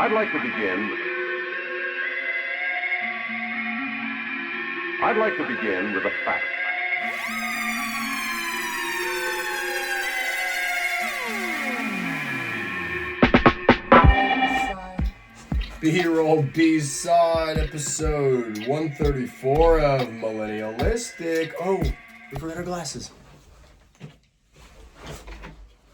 I'd like to begin with a fact. B-roll B-side episode 134 of Millennialistic. Oh, we forgot our glasses.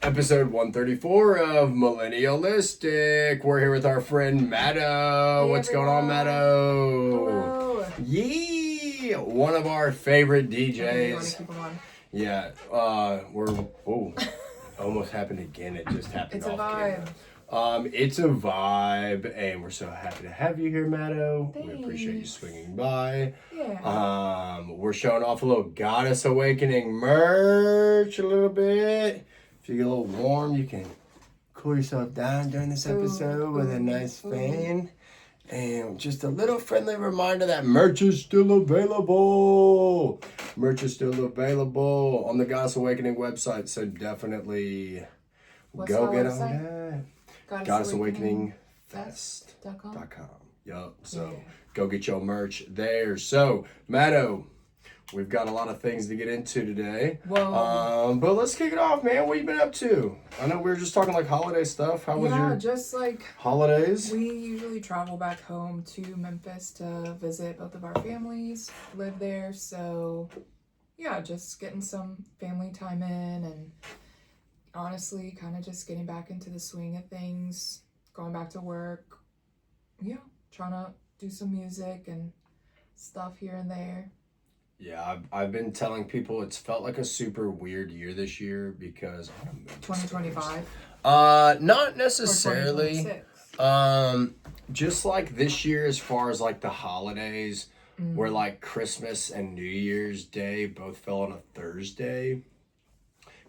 Episode 134 of Millennialistic. We're here with our friend Mado. Hey, what's going on, Mado? Hello. Yee! One of our favorite DJs. Okay, you want to keep them on? Yeah, almost happened again. It just happened It's a off vibe. camera. It's a vibe, and we're so happy to have you here, Mado. Thanks. We appreciate you swinging by. Yeah. We're showing off a little Goddess Awakening merch a little bit. If you get a little warm, you can cool yourself down during this episode with a nice fan. And just a little friendly reminder that merch is still available. Merch is still available on the Goddess Awakening website, so definitely go get on that. GoddessAwakeningFest.com. Yup. So go get your merch there. So, Mado, we've got a lot of things to get into today. Whoa. But let's kick it off, man. What you been up to? I know we were just talking like holiday stuff. How was your just like holidays? we usually travel back home to Memphis to visit both of our families, live there. So, yeah, just getting some family time in and honestly kind of just getting back into the swing of things, going back to work. Yeah, trying to do some music and stuff here and there. Yeah, I've been telling people it's felt like a super weird year this year because 2025? Not Or necessarily. 2026? Just like this year as far as like the holidays, where like Christmas and New Year's Day both fell on a Thursday.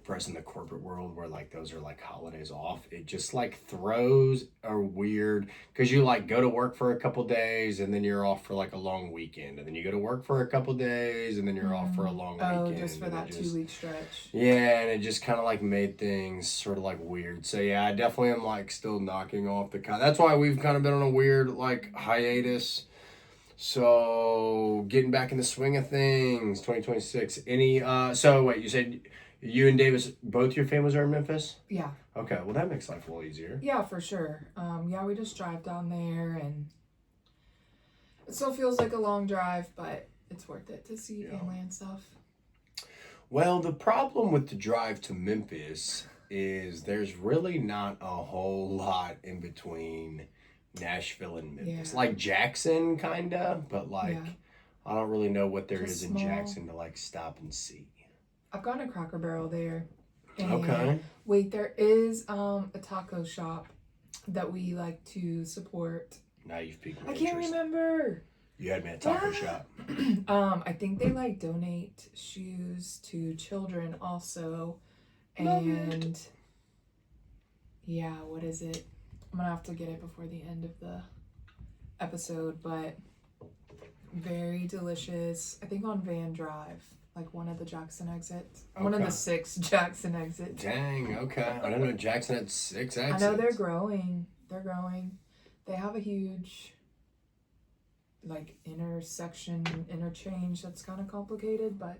For us in the corporate world where like those are like holidays off, it just like throws a weird, because you like go to work for a couple days and then you're off for like a long weekend, and then you go to work for a couple days and then you're off for a long weekend. Just for that 2-week stretch. Yeah, and it just kind of like made things sort of like weird. So yeah, I definitely am like still knocking off the that's why we've kind of been on a weird like hiatus. So getting back in the swing of things, 2026. So wait, you said you and Davis, both your families are in Memphis? Yeah. Okay, well that makes life a little easier. Yeah, for sure. We just drive down there, and it still feels like a long drive, but it's worth it to see family and stuff. Well, the problem with the drive to Memphis is there's really not a whole lot in between Nashville and Memphis. Yeah. Like Jackson, kinda, but like I don't really know what there Just is small. in Jackson to like stop and see. I've gone to Cracker Barrel there. And Okay. wait, there is a taco shop that we like to support. Now you've piqued my I can't interest. remember. You had me at taco shop. I think they like donate shoes to children also. And yeah, what is it? I'm gonna have to get it before the end of the episode, but very delicious. I think on Van Drive, like one of the Jackson exits. One of Okay. the 6 Jackson exits. Dang, okay. I didn't know Jackson had 6 exits. I know they're growing. They have a huge like interchange that's kind of complicated, but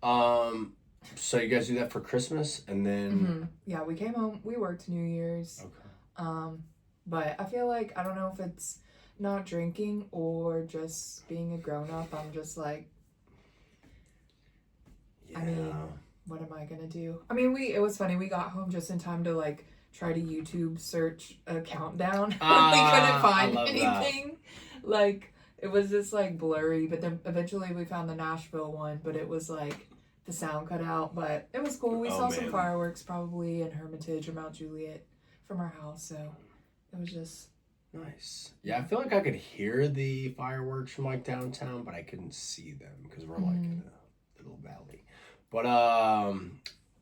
Yeah. So you guys do that for Christmas and then yeah, we came home. We worked New Year's. Okay. But I feel like I don't know if it's not drinking or just being a grown up. I'm just like, Yeah. I mean, what am I gonna do? I mean, it was funny. We got home just in time to like try to YouTube search a countdown. We couldn't find anything. Like it was just like blurry. But then eventually we found the Nashville one. But it was like the sound cut out. But it was cool. We saw some fireworks probably in Hermitage or Mount Juliet from our house. So it was just Nice. Yeah, I feel like I could hear the fireworks from like downtown, but I couldn't see them because we're like in a little valley. But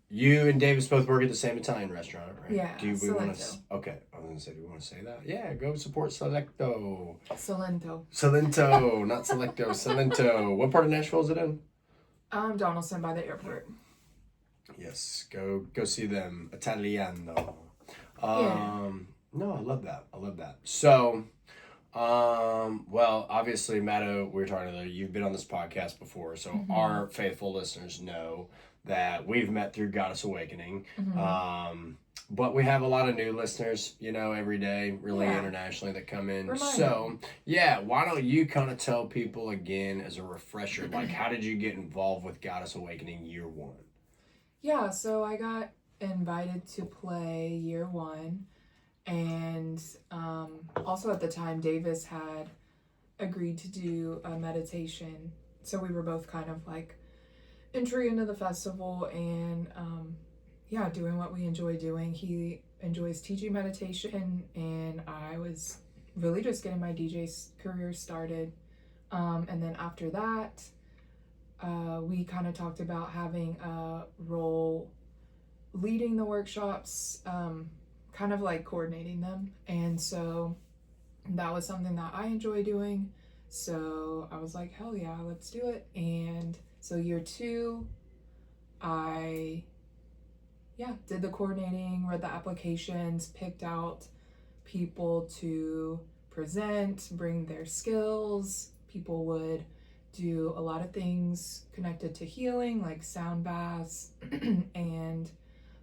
you and Davis both work at the same Italian restaurant, right? Yeah, Do we want to? Salento. Okay, I was gonna say, do we want to say that? Yeah, go support Salento. Salento. Salento, not Selecto. Salento. What part of Nashville is it in? Donaldson by the airport. Yes, go see them. Italiano. Yeah. No, I love that. I love that. So, well, obviously, Mado, we were talking about, you've been on this podcast before, so our faithful listeners know that we've met through Goddess Awakening. But we have a lot of new listeners, every day, really internationally, that come in. So, why don't you kind of tell people again as a refresher, like, how did you get involved with Goddess Awakening year one? Yeah, so I got invited to play year one. And also at the time, Davis had agreed to do a meditation. So we were both kind of like entry into the festival and doing what we enjoy doing. He enjoys teaching meditation, and I was really just getting my DJ career started. And then after that, we kind of talked about having a role leading the workshops, kind of like coordinating them. And so that was something that I enjoy doing. So I was like, hell yeah, let's do it. And so year two, I did the coordinating, read the applications, picked out people to present, bring their skills. People would do a lot of things connected to healing, like sound baths, and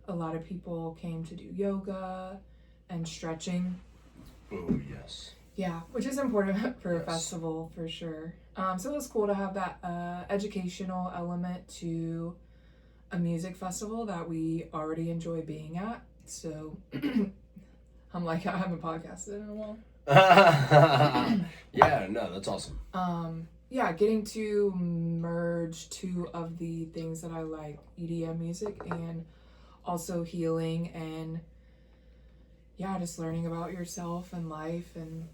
a lot of people came to do yoga and stretching. Oh, yes. Yeah, which is important for a festival, for sure. So it was cool to have that educational element to a music festival that we already enjoy being at. So I'm like, I haven't podcasted in a while. Yeah, no, that's awesome. Getting to merge two of the things that I like, EDM music and also healing, and just learning about yourself and life. And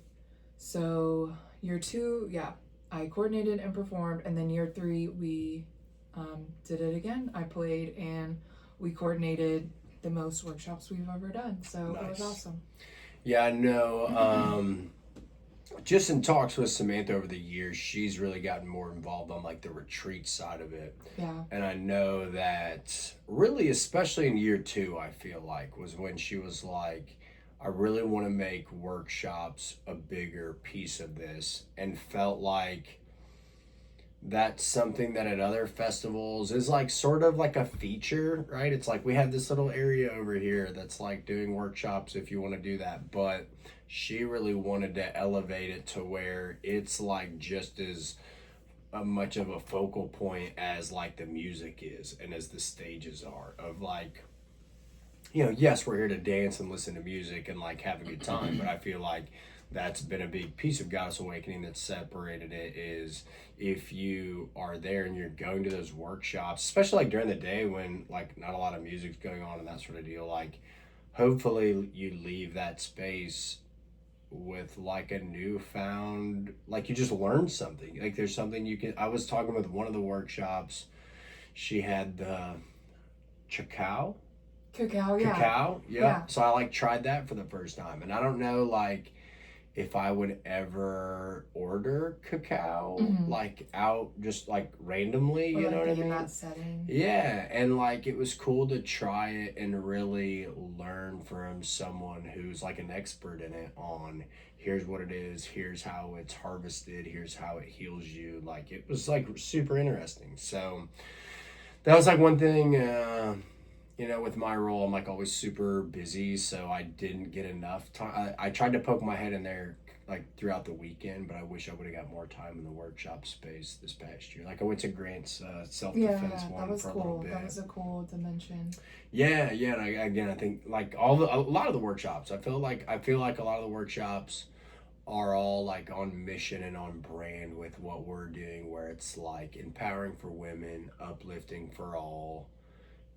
so year two, I coordinated and performed, and then year three we did it again. I played and we coordinated the most workshops we've ever done, so It was awesome. Yeah, I know. Just in talks with Samantha over the years, she's really gotten more involved on like the retreat side of it. Yeah. And I know that really, especially in year two, I feel like was when she was like, I really want to make workshops a bigger piece of this, and felt like that's something that at other festivals is like sort of like a feature, right? It's like we have this little area over here that's like doing workshops if you want to do that, but she really wanted to elevate it to where it's like just as much of a focal point as like the music is and as the stages are of like, yes, we're here to dance and listen to music and like have a good time, but I feel like that's been a big piece of Goddess Awakening that separated it, is if you are there and you're going to those workshops, especially like during the day when like not a lot of music's going on and that sort of deal, like hopefully you leave that space with like a newfound, like you just learned something, like there's something you can. I was talking with one of the workshops, she had the cacao, yeah. So I like tried that for the first time, and I don't know like if I would ever order cacao like out just like randomly, or you like know what I mean? In that setting. Yeah, and like it was cool to try it and really learn from someone who's like an expert in it on here's what it is, here's how it's harvested, here's how it heals you. Like it was like super interesting. So that was like one thing, with my role, I'm like always super busy, so I didn't get enough time. I tried to poke my head in there like throughout the weekend, but I wish I would have got more time in the workshop space this past year. Like I went to Grant's self-defense one for a little bit. That was a cool dimension. Yeah, and I think like a lot of the workshops, I feel like a lot of the workshops are all like on mission and on brand with what we're doing, where it's like empowering for women, uplifting for all.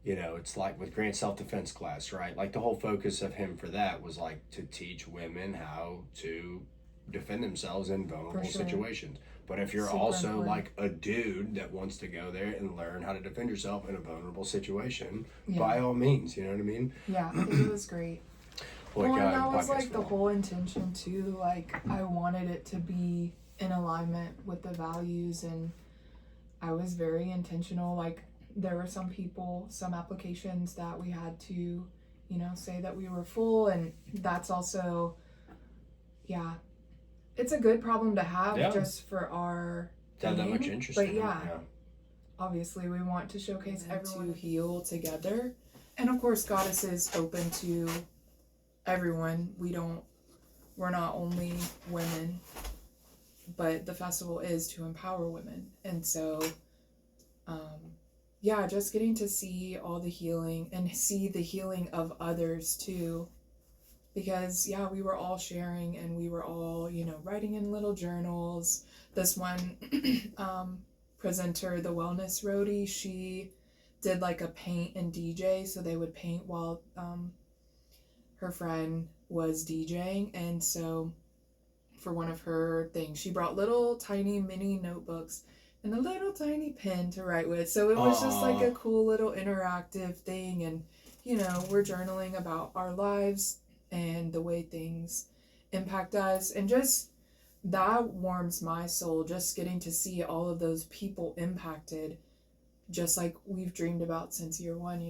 It's like with Grant's self-defense class, right? Like the whole focus of him for that was like to teach women how to defend themselves in vulnerable situations. But if you're also important, like a dude that wants to go there and learn how to defend yourself in a vulnerable situation, by all means, you know what I mean? Yeah, I think it was great. And that was like the whole intention too. Like I wanted it to be in alignment with the values, and I was very intentional. Like there were some applications that we had to, say that we were full, and that's also, yeah, it's a good problem to have just for our Not that much interest but in obviously we want to showcase everyone to heal together, and of course Goddess is open to everyone. We're not only women, but the festival is to empower women, and so just getting to see all the healing and see the healing of others too, because we were all sharing and we were all writing in little journals. This one presenter, the wellness roadie, she did like a paint and DJ, so they would paint while her friend was DJing, and so for one of her things she brought little tiny mini notebooks and a little tiny pen to write with, so it was just like a cool little interactive thing, and we're journaling about our lives and the way things impact us, and just that warms my soul, just getting to see all of those people impacted, just like we've dreamed about since year one.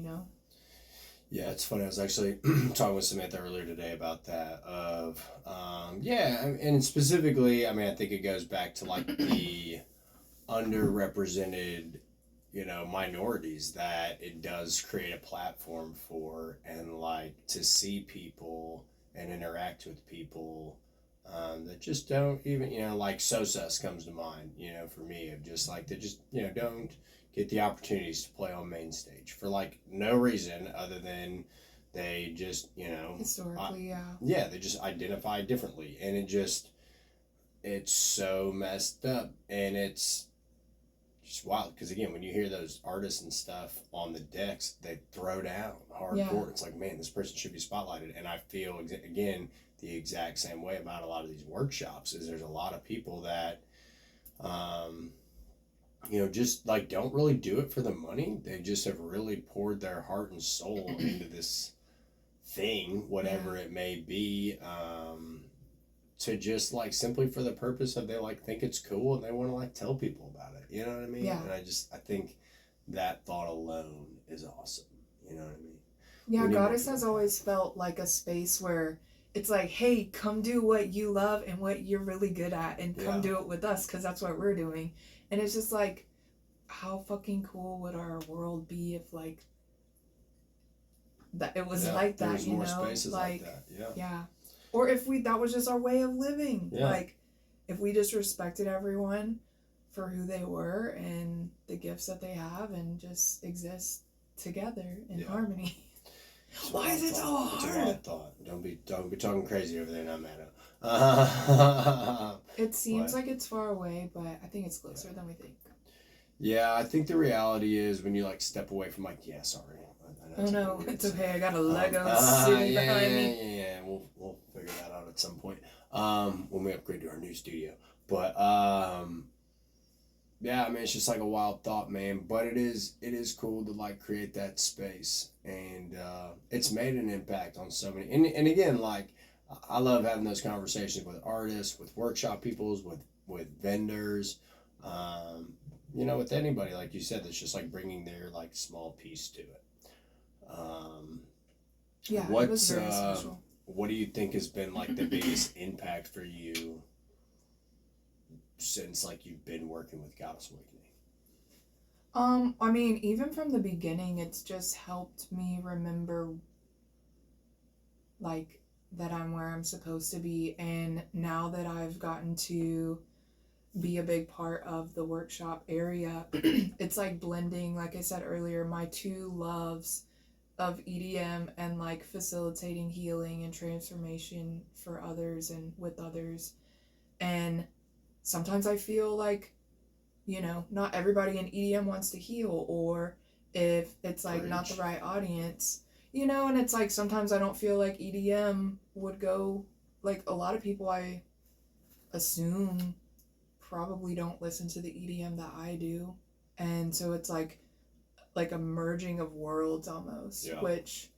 Yeah, it's funny. I was actually talking with Samantha earlier today about that. And specifically, I mean, I think it goes back to like the underrepresented, minorities that it does create a platform for, and like to see people and interact with people that just don't even, like Sosus comes to mind, for me, of just like they just, don't get the opportunities to play on main stage for like no reason other than they just, historically, they just identify differently, and it's so messed up, and it's just wild, because again, when you hear those artists and stuff on the decks, they throw down hardcore. It's like, man, this person should be spotlighted, and I feel again the exact same way about a lot of these workshops. Is there's a lot of people that just like don't really do it for the money. They just have really poured their heart and soul into this thing, whatever it may be, to just like simply for the purpose of they like think it's cool and they want to like tell people about it. You know what I mean? Yeah. And I think that thought alone is awesome. You know what I mean? Yeah, Goddess has always felt like a space where it's like, hey, come do what you love and what you're really good at, and come do it with us, because that's what we're doing. And it's just like, how fucking cool would our world be if like that it was like that, there's more spaces like that. Yeah. Or if that was just our way of living. Yeah. Like if we just respected everyone for who they were and the gifts that they have, and just exist together in harmony. Why is it so hard? It's a wild thought. Don't be talking crazy over there, not Mado. It seems like it's far away, but I think it's closer than we think. Yeah, I think the reality is when you like step away from like, sorry. Oh no, it's okay. I got a Lego city behind me. Yeah. We'll figure that out at some point. When we upgrade to our new studio. But I mean, it's just like a wild thought, man. But it is cool to like create that space, and it's made an impact on so many. And again, like I love having those conversations with artists, with workshop peoples, with vendors, with anybody, like you said, that's just like bringing their like small piece to it. It was very special. What do you think has been like the biggest impact for you since like you've been working with Goddess Awakening? I mean, even from the beginning, it's just helped me remember like that I'm where I'm supposed to be, and now that I've gotten to be a big part of the workshop area, it's like blending, like I said earlier, my two loves of EDM and like facilitating healing and transformation for others and with others. And sometimes I feel like, not everybody in EDM wants to heal, or if it's like not the right audience, and it's like sometimes I don't feel like EDM would go, like a lot of people I assume probably don't listen to the EDM that I do. And so it's like a merging of worlds almost, which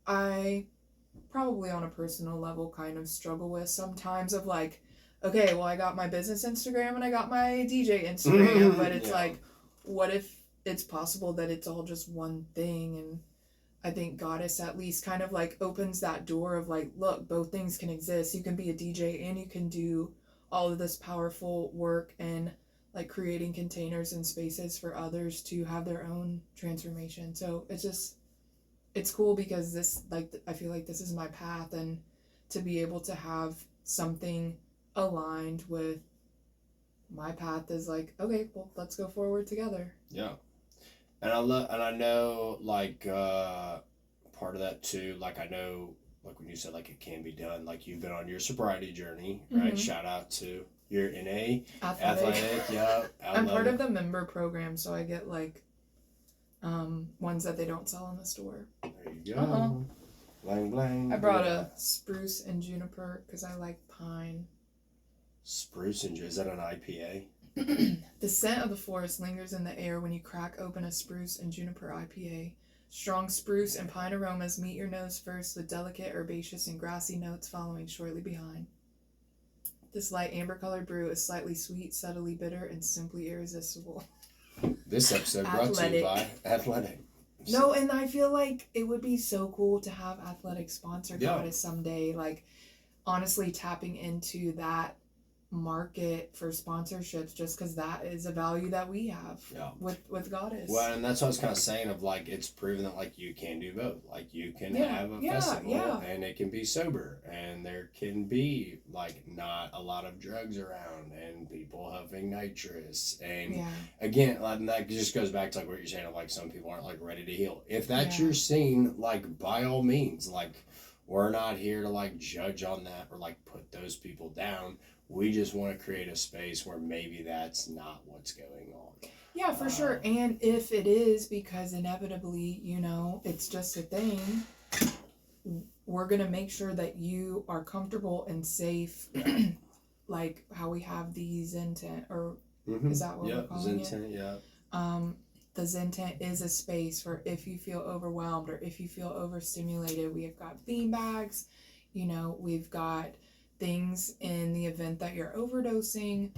I probably on a personal level kind of struggle with sometimes, of like, okay, well, I got my business Instagram and I got my DJ Instagram, but it's like, what if it's possible that it's all just one thing? And I think Goddess at least kind of like opens that door of like, look, both things can exist. You can be a DJ and you can do all of this powerful work and like creating containers and spaces for others to have their own transformation. So it's cool because this, like, I feel like this is my path, and to be able to have something aligned with my path is like, okay, well, let's go forward together. Yeah. And I know, like, part of that too, like, I know, like, when you said, like, it can be done, like, you've been on your sobriety journey, right? Mm-hmm. Shout out to your NA. Athletic, yeah. I'm part of the member program, so I get, like, ones that they don't sell in the store. There you go. Blang, blang. I brought a spruce and juniper because I like pine. Spruce and is that an IPA? The scent of the forest lingers in the air when you crack open a spruce and juniper IPA. Strong spruce and pine aromas meet your nose first, with delicate herbaceous and grassy notes following shortly behind. This light amber-colored brew is slightly sweet, subtly bitter, and simply irresistible. This episode brought to you by Athletic. No, and I feel like it would be so cool to have Athletic sponsor Goddess someday. Like, honestly, tapping into that market for sponsorships, just because that is a value that we have with Goddess. Well, and that's what I was kind of saying of, like, it's proven that, like, you can do both. Like, you can have a festival and it can be sober, and there can be, like, not a lot of drugs around and people having nitrous, and again, like, that just goes back to, like, what you're saying of, like, some people aren't, like, ready to heal. If that's your scene, like, by all means, like, we're not here to, like, judge on that or, like, put those people down. We just want to create a space where maybe that's not what's going on. Yeah, for sure. And if it is, because inevitably, you know, it's just a thing, we're going to make sure that you are comfortable and safe, like how we have the Zen tent, or is that what we're calling Zen tent, the Zen tent is a space for if you feel overwhelmed or if you feel overstimulated. We have got bean bags, you know, we've got things in the event that you're overdosing,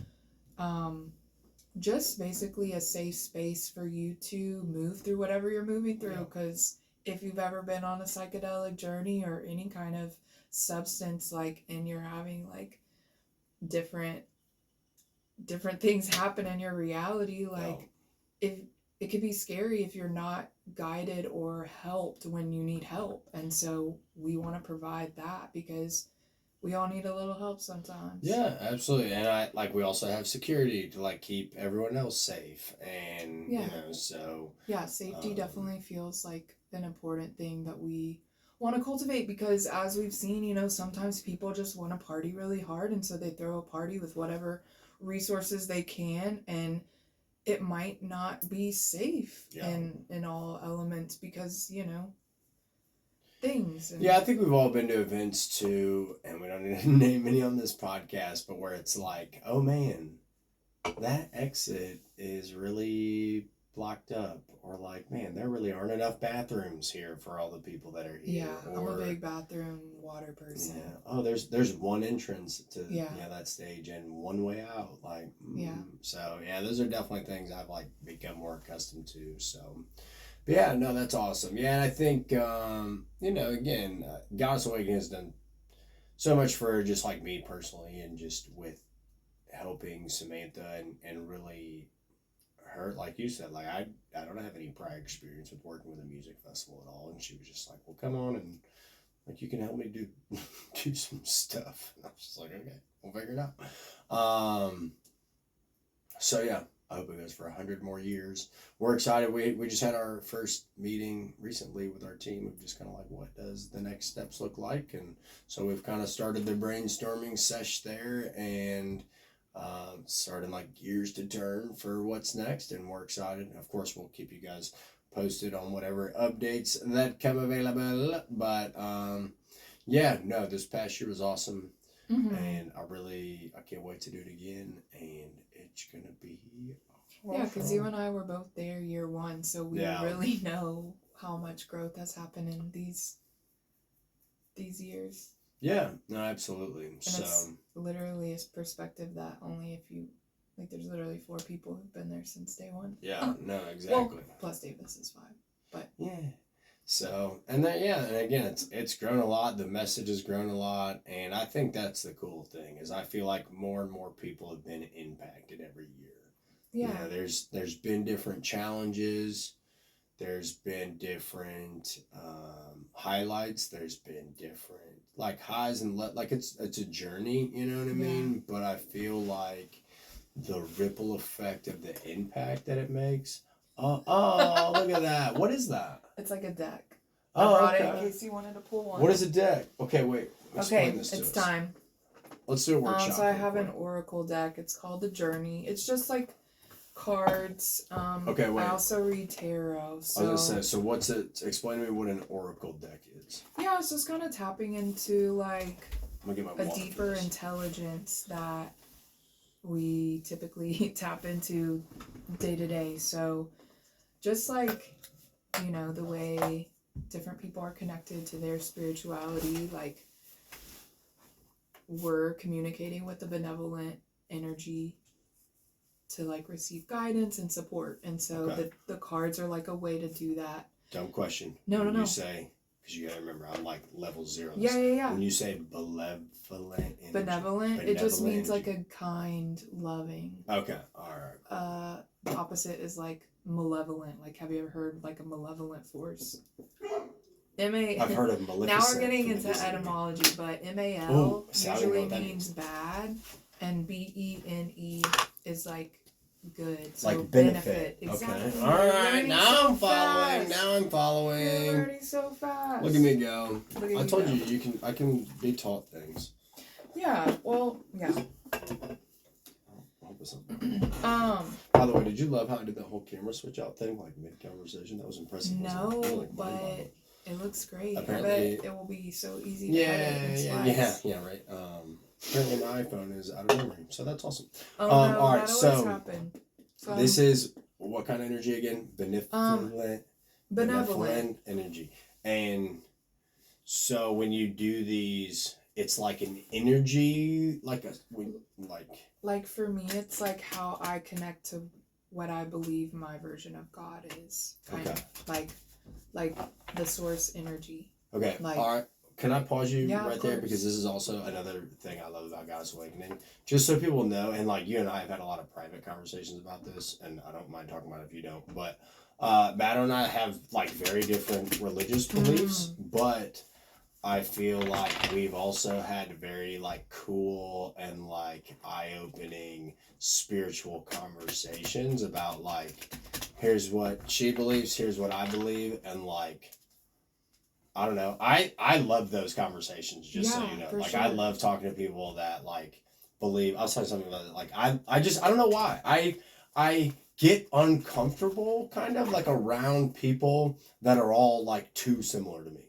just basically a safe space for you to move through whatever you're moving through, because if you've ever been on a psychedelic journey or any kind of substance, like, and you're having like different things happen in your reality, like if it could be scary if you're not guided or helped when you need help. And so we want to provide that because we all need a little help sometimes. Yeah, absolutely. And we also have security to, like, keep everyone else safe. And, you know, so. Yeah, safety definitely feels like an important thing that we want to cultivate, because as we've seen, you know, sometimes people just want to party really hard. And so they throw a party with whatever resources they can. And it might not be safe in all elements because, you know, things. I think we've all been to events too, and we don't need to name any on this podcast, but where it's like, oh man, that exit is really blocked up, or like, man, there really aren't enough bathrooms here for all the people that are here. Yeah, I'm a big bathroom water person. Yeah. Oh, there's one entrance to that stage and one way out. Like, So those are definitely things I've, like, become more accustomed to. So. But yeah, no, that's awesome. Yeah, and I think, you know, again, Goddess Awakening has done so much for just, like, me personally, and just with helping Samantha and really her, like you said, like, I don't have any prior experience with working with a music festival at all, and she was just like, well, come on, and, like, you can help me do some stuff. And I was just like, okay, we'll figure it out. So yeah. I hope it goes for 100 more years. We're excited. We just had our first meeting recently with our team of just kind of like, what does the next steps look like? And so we've kind of started the brainstorming sesh there, and starting, like, gears to turn for what's next. And we're excited. And of course, we'll keep you guys posted on whatever updates that come available. But this past year was awesome. Mm-hmm. And I can't wait to do it again, and it's gonna be awesome. Yeah, because you and I were both there year one, so we really know how much growth has happened in these years. Yeah, no, absolutely. And it's literally a perspective that only if you, like, there's literally 4 people who've been there since day one. Yeah, no, exactly. Well, plus Davis is 5, but yeah. So, and then, yeah, and again, it's grown a lot. The message has grown a lot. And I think that's the cool thing is I feel like more and more people have been impacted every year. Yeah. You know, there's been different challenges. There's been different highlights. There's been different like highs and like it's a journey. You know what I mean? But I feel like the ripple effect of the impact that it makes. Oh, look at that! What is that? It's like a deck. Oh, I brought okay. it in case you wanted to pull one. What is a deck? Okay, wait. Explain this to it's us. time. Let's do a workshop. So I have an oracle deck. It's called the Journey. It's just like cards. Okay, wait. I also read tarot. So I was gonna say, so what's it? Explain to me what an oracle deck is. yeah, it's just kind of tapping into like I'm gonna get my a water deeper for this. intelligence that we typically tap into day to day. So just like, you know, the way different people are connected to their spirituality, like we're communicating with the benevolent energy to like receive guidance and support. And so the cards are like a way to do that. Dumb question. No. You say, because you gotta remember, I'm like level 0. Yeah. When you say benevolent energy. Benevolent, it just means energy. like a kind, loving. Okay, alright. Opposite is like malevolent. Like, have you ever heard like a malevolent force? I've heard of Maleficent. Now we're getting into etymology, but MAL usually means bad, and BENE is like good. So like benefit. Exactly. Okay. Alright, now I'm following. Fast. Now I'm following. You're learning so fast. Look at me go. I told go. you I can be taught things. Yeah, well, yeah. By the way, did you love how I did the whole camera switch out thing, like mid-conversation? That was impressive. No, but it looks great. Apparently, I bet it will be so easy to edit and yeah, right. Apparently my iPhone is out of memory, so that's awesome. Oh, no, all right, that so always happened. this is what kind of energy again? Benevolent energy. And so when you do these, it's like an energy, like for me, it's like how I connect to what I believe my version of God is. Kind of like the source energy. Okay. Like, all right. Can I pause you right there? Course. Because this is also another thing I love about Goddess Awakening. Just so people know, and like you and I have had a lot of private conversations about this, and I don't mind talking about it if you don't, but Mado and I have like very different religious beliefs, but I feel like we've also had very like cool and like eye-opening spiritual conversations about like, here's what she believes, here's what I believe, and like, I don't know. I love those conversations, just so you know. Like, sure. I love talking to people that, like, believe. I'll tell you something about it. Like, I don't know why. I get uncomfortable, kind of, like, around people that are all, like, too similar to me.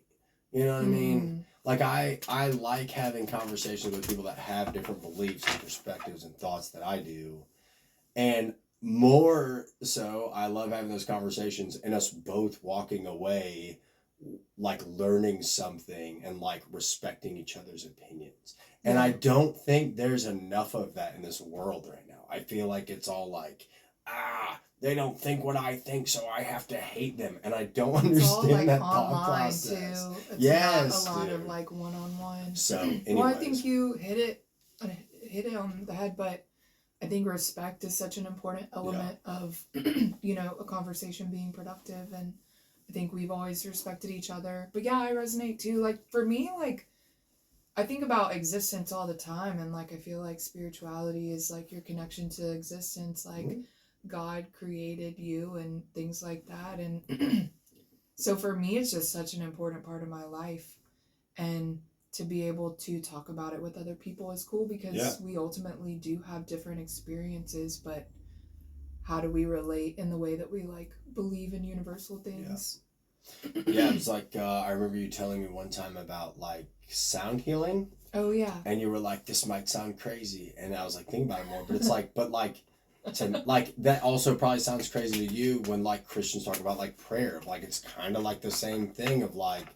You know what I mean? Like, I like having conversations with people that have different beliefs and perspectives and thoughts that I do. And more so, I love having those conversations and us both walking away like learning something and like respecting each other's opinions. And I don't think there's enough of that in this world right now. I feel like it's all like, they don't think what I think, so I have to hate them. And I don't understand all, like, that thought process. Too. It's not a lot of like one-on-one. So anyways. Well, I think you hit it on the head, but I think respect is such an important element of, you know, a conversation being productive, and I think we've always respected each other. But yeah, I resonate too. Like, for me, like, I think about existence all the time, and like, I feel like spirituality is like your connection to existence, like God created you and things like that. And so for me, it's just such an important part of my life, and to be able to talk about it with other people is cool, because we ultimately do have different experiences, but how do we relate in the way that we like believe in universal things? Yeah, it was like, I remember you telling me one time about like sound healing. Oh yeah. And you were like, this might sound crazy. And I was like, think about it more. But it's like, like that also probably sounds crazy to you when like Christians talk about like prayer. Like, it's kind of like the same thing of like,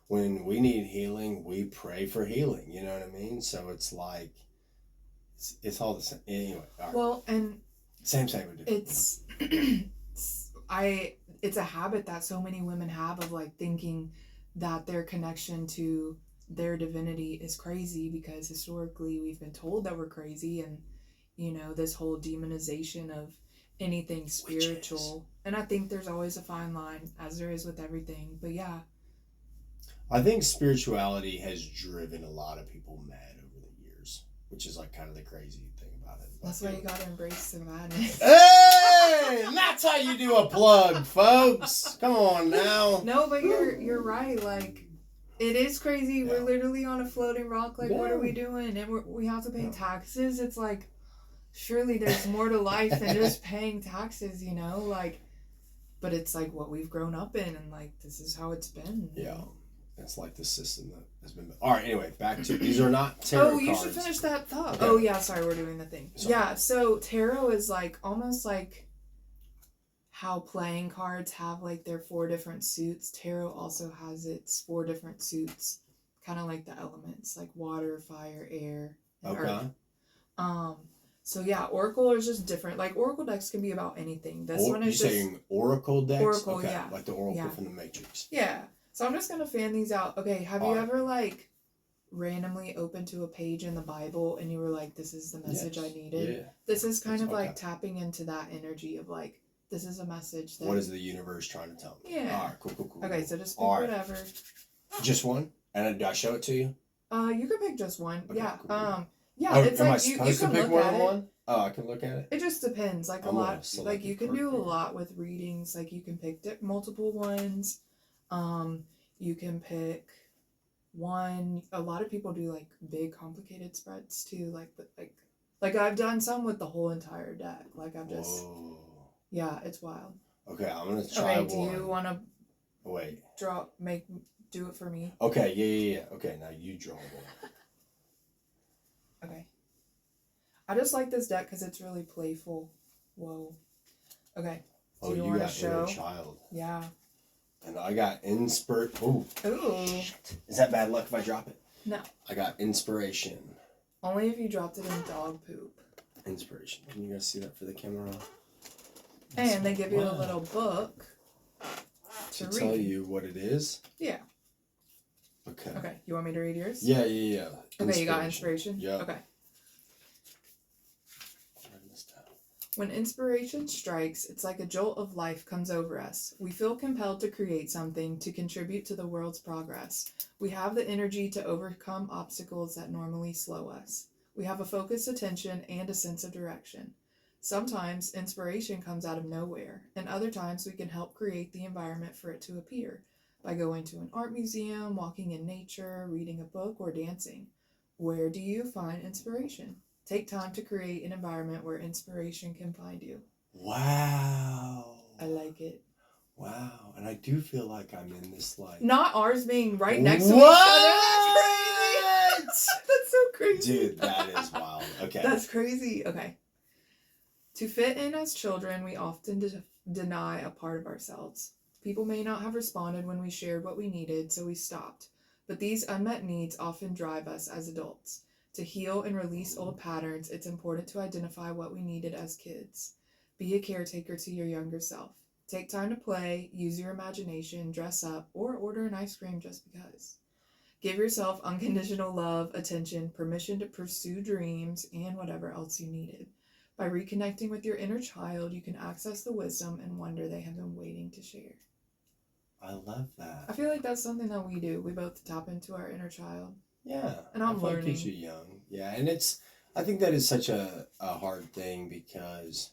when we need healing, we pray for healing. You know what I mean? So it's like, it's all the same. Anyway. All right. Well, and same. It's it's a habit that so many women have of like thinking that their connection to their divinity is crazy because historically we've been told that we're crazy, and you know, this whole demonization of anything spiritual. And I think there's always a fine line, as there is with everything. But yeah, I think spirituality has driven a lot of people mad over the years, which is like kind of the crazy thing about it. That's why you gotta embrace the madness. Hey, that's how you do a plug, folks. Come on now. No, but you're right. Like, it is crazy. Yeah. We're literally on a floating rock. Like, Yeah. what are we doing? And we have to pay taxes. It's like, surely there's more to life than just paying taxes, you know? Like, but it's like what we've grown up in, and like this is how it's been. Yeah. It's like the system that has been. All right. Anyway, back to these are not tarot cards. Oh, you should finish that thought. Okay. Oh yeah, sorry, we're doing the thing. Sorry. Yeah, so tarot is like almost like how playing cards have like their 4 different suits. Tarot also has its 4 different suits, kind of like the elements, like water, fire, air, and earth. So yeah, Oracle is just different. Like Oracle decks can be about anything. This one is you're just saying Oracle decks. Oracle, okay. yeah. Like the Oracle Yeah. from the Matrix. Yeah. So I'm just gonna fan these out. Okay, have you All right. ever like randomly opened to a page in the Bible and you were like, this is the message I needed? Yeah. This is kind of Okay. like tapping into that energy of like, this is a message that... What is the universe trying to tell me? Yeah. All right. Cool. Okay, so just pick All right. whatever. Just one? And do I show it to you? You can pick just one. Okay, yeah. cool. Yeah, it's am I like you supposed can to pick look more at than it. one? Oh, I can look at it? It just depends. Like I'm a gonna lot, select like you a can card do a here. lot with readings. Like you can pick multiple ones. You can pick one. A lot of people do like big complicated spreads too. Like I've done some with the whole entire deck. Like I've just, Whoa. yeah, it's wild. Okay, I'm gonna try Okay, one. do you want to Wait. do it for me? Okay, yeah. Okay, now you draw one. Okay. I just like this deck because it's really playful. Whoa. Okay. Oh, Do you you want to got show? Inner Child. Yeah. And I got Ooh. Ooh. Shit. Is that bad luck if I drop it? No. I got Inspiration. Only if you dropped it in dog poop. Inspiration. Can you guys see that for the camera? And they give you a Wow. little book To to tell read. you what it is? Yeah. Okay. Okay. You want me to read yours? Yeah. Okay, you got inspiration? Yeah. Okay. When inspiration strikes, it's like a jolt of life comes over us. We feel compelled to create something to contribute to the world's progress. We have the energy to overcome obstacles that normally slow us. We have a focused attention and a sense of direction. Sometimes inspiration comes out of nowhere, and other times we can help create the environment for it to appear by going to an art museum, walking in nature, reading a book, or dancing. Where do you find inspiration? Take time to create an environment where inspiration can find you. Wow. I like it. Wow. And I do feel like I'm in this like... Not ours being right next to What? each other. That's crazy. That's so crazy. Dude, that is wild. Okay. That's crazy. Okay. To fit in as children, we often deny a part of ourselves. People may not have responded when we shared what we needed, so we stopped. But these unmet needs often drive us as adults. To heal and release old patterns, it's important to identify what we needed as kids. Be a caretaker to your younger self. Take time to play, use your imagination, dress up, or order an ice cream just because. Give yourself unconditional love, attention, permission to pursue dreams, and whatever else you needed. By reconnecting with your inner child, you can access the wisdom and wonder they have been waiting to share. I love that. I feel like that's something that we do. We both tap into our inner child. Yeah. And I'm I feel like learning. keeps you young. Yeah, and I think that is such a hard thing because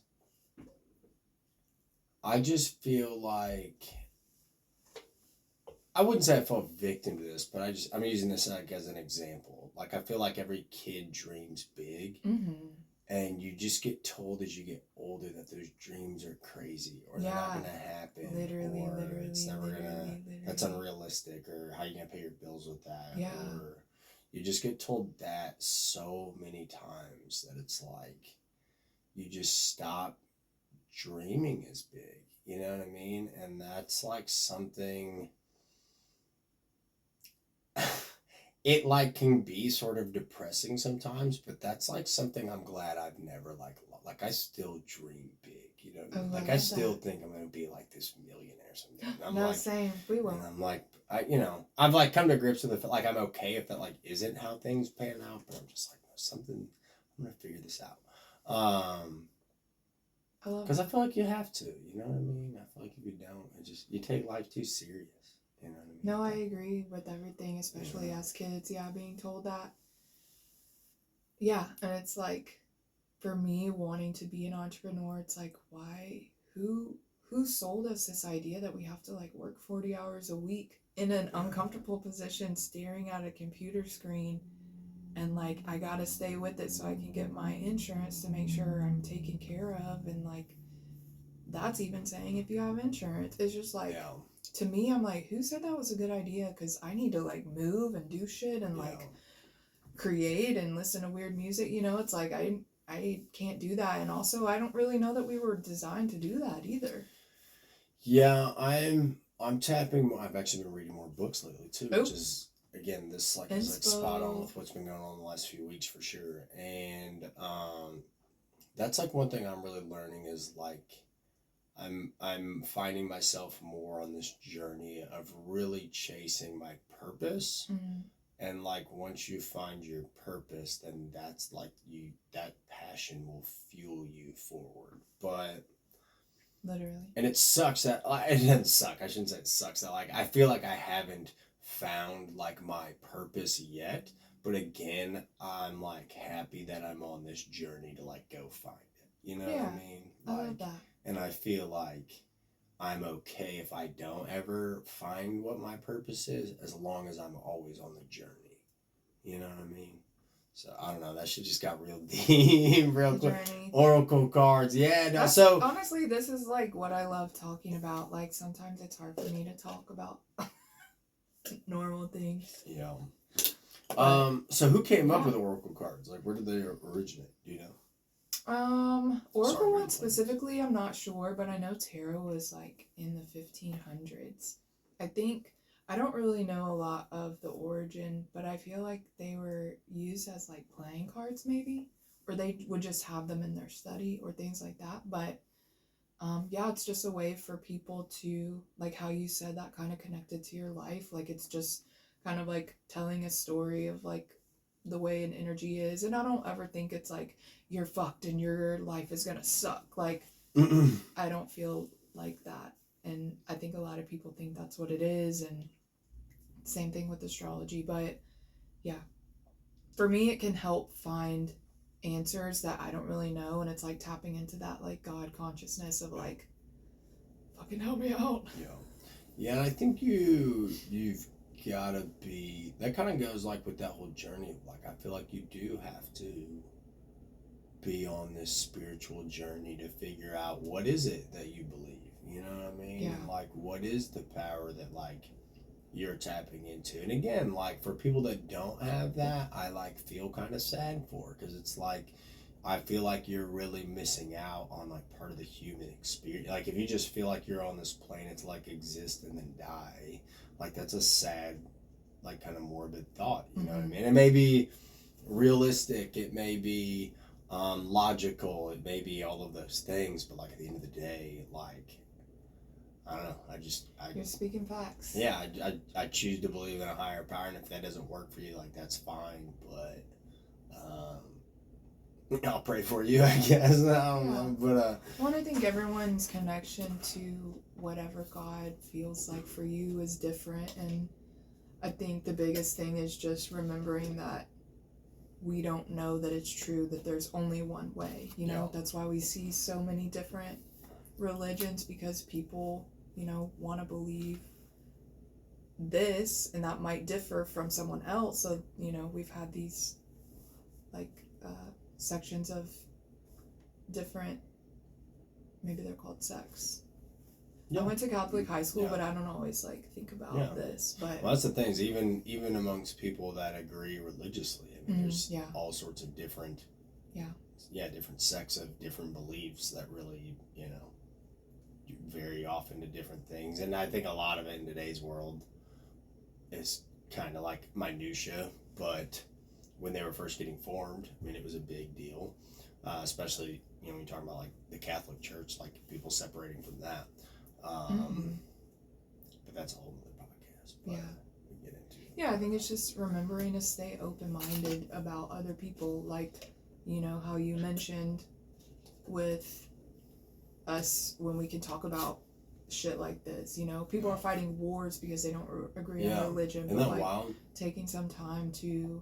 I just feel like, I wouldn't say I fell victim to this, but I'm using this like as an example. Like I feel like every kid dreams big. Mm-hmm. And you just get told as you get older that those dreams are crazy or they're not going to happen. Literally, or literally, it's never literally. that's unrealistic, or how are you going to pay your bills with that? Yeah. Or you just get told that so many times that it's like you just stop dreaming as big. You know what I mean? And that's like something... It like can be sort of depressing sometimes, but that's like something I'm glad I've never like I still dream big. you know what I mean? Like, I still think I'm going to be like this millionaire someday. I'm no, like, same. We will. And I'm like, I've like come to grips with it. Like, I'm okay if that like isn't how things pan out, but I'm just like, no, something, I'm going to figure this out. Because I feel like you have to, you know what I mean? I feel like if you don't, you take life too serious, you know what I mean? No, I agree with everything, especially as kids, being told that. Yeah, and it's like, for me, wanting to be an entrepreneur, it's like, why, who sold us this idea that we have to like work 40 hours a week in an uncomfortable position, staring at a computer screen, and like, I gotta stay with it so I can get my insurance to make sure I'm taken care of, and like, that's even saying if you have insurance. It's just like, to me, I'm like, who said that was a good idea? Because I need to like move and do shit and like create and listen to weird music, you know? It's like, I can't do that, and also I don't really know that we were designed to do that either. Yeah, I'm tapping. I've actually been reading more books lately too, which is again this like is like spot on with what's been going on the last few weeks for sure. And that's like one thing I'm really learning is like I'm finding myself more on this journey of really chasing my purpose. Mm-hmm. And like once you find your purpose, then that's like that passion will fuel you forward. But literally, and it sucks that it doesn't suck. I shouldn't say it sucks. That like I feel like I haven't found like my purpose yet. But again, I'm like happy that I'm on this journey to like go find it. You know what I mean? Like, I love that. And I feel like I'm okay if I don't ever find what my purpose is, as long as I'm always on the journey. You know what I mean? So I don't know. That shit just got real deep, real quick. Journey. Oracle cards, yeah. No, so honestly, this is like what I love talking about. Like sometimes it's hard for me to talk about normal things. Yeah. So who came up with Oracle cards? Like, where did they originate? Do you know? Oracle one specifically, I'm not sure, but I know tarot was like in the 1500s. I don't really know a lot of the origin, but I feel like they were used as like playing cards maybe, or they would just have them in their study or things like that. But it's just a way for people to, like how you said, that kind of connected to your life. Like it's just kind of like telling a story of like the way an energy is, and I don't ever think it's like you're fucked and your life is gonna suck. Like I don't feel like that, and I think a lot of people think that's what it is, and same thing with astrology. But yeah, for me it can help find answers that I don't really know, and it's like tapping into that like God consciousness of like, fucking help me out. Yeah, and I think you've gotta be, that kind of goes like with that whole journey. Like I feel like you do have to be on this spiritual journey to figure out what is it that you believe, you know what I mean? Like what is the power that like you're tapping into? And again, like for people that don't have that, I like feel kind of sad for, because it's like I feel like you're really missing out on like part of the human experience. Like if you just feel like you're on this planet to like exist and then die, like that's a sad, like kind of morbid thought, you know what I mean? It may be realistic, it may be logical, it may be all of those things, but like at the end of the day, like I don't know, you're speaking facts. Yeah, I choose to believe in a higher power, and if that doesn't work for you, like that's fine, but I'll pray for you, I guess. I don't know, but well, I think everyone's connection to whatever God feels like for you is different, and I think the biggest thing is just remembering that we don't know that it's true, that there's only one way, you know? That's why we see so many different religions, because people, you know, want to believe this, and that might differ from someone else. So, you know, we've had these like sections of different, maybe they're called sects. I went to Catholic high school, but I don't always like think about this. But well, that's the things, even amongst people that agree religiously, I mean, there's all sorts of different different sects of different beliefs that really, you know, vary off into different things. And I think a lot of it in today's world is kind of like minutia, but when they were first getting formed, I mean, it was a big deal. especially, when you're talking about like the Catholic Church, like people separating from that. But that's a whole other podcast. But we get into it. Yeah, I think it's just remembering to stay open-minded about other people, like, how you mentioned with us when we can talk about shit like this, people are fighting wars because they don't agree on religion, Isn't but that like wild? taking some time to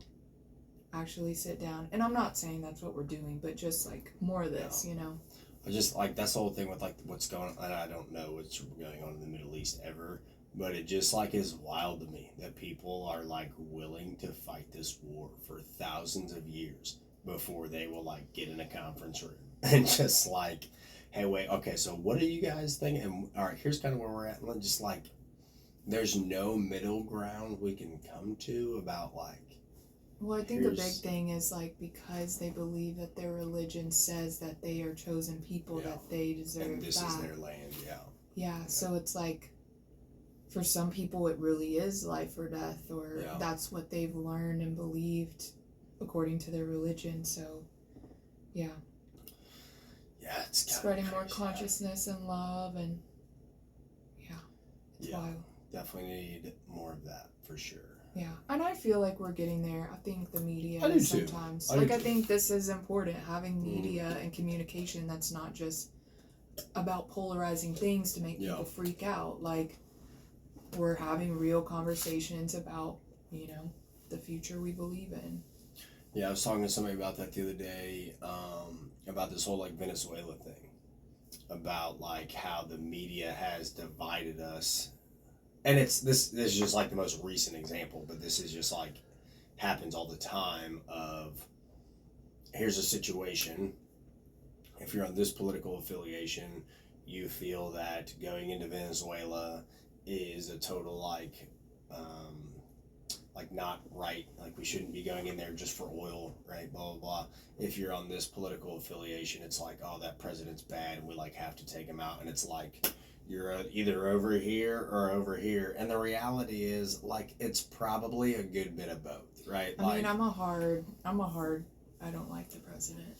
actually sit down, and I'm not saying that's what we're doing, but just like more of this, I just like that's the whole thing with like what's going on. And I don't know what's going on in the Middle East ever, but it just like is wild to me that people are like willing to fight this war for thousands of years before they will like get in a conference room and just like, hey, wait, okay, so what do you guys think? And all right, here's kind of where we're at. And just like, there's no middle ground we can come to about like. Well, I think the big thing is like because they believe that their religion says that they are chosen people, that they deserve and this is their land, Yeah, so it's like, for some people it really is life or death, or that's what they've learned and believed according to their religion. So, yeah, it's spreading more consciousness and love, and it's wild. Definitely need more of that for sure. Yeah, and I feel like we're getting there. I think the media sometimes, I think this is important, having media and communication that's not just about polarizing things to make people freak out. Like, we're having real conversations about, the future we believe in. Yeah, I was talking to somebody about that the other day, about this whole like Venezuela thing, about like how the media has divided us. And this is just like the most recent example, but this is just like happens all the time of, here's a situation. If you're on this political affiliation, you feel that going into Venezuela is a total like not right, like we shouldn't be going in there just for oil, right, blah, blah, blah. If you're on this political affiliation, it's like, oh, that president's bad and we like have to take him out. And it's like, you're either over here or over here. And the reality is like, it's probably a good bit of both, right? I mean, I'm a hard, I don't like the president.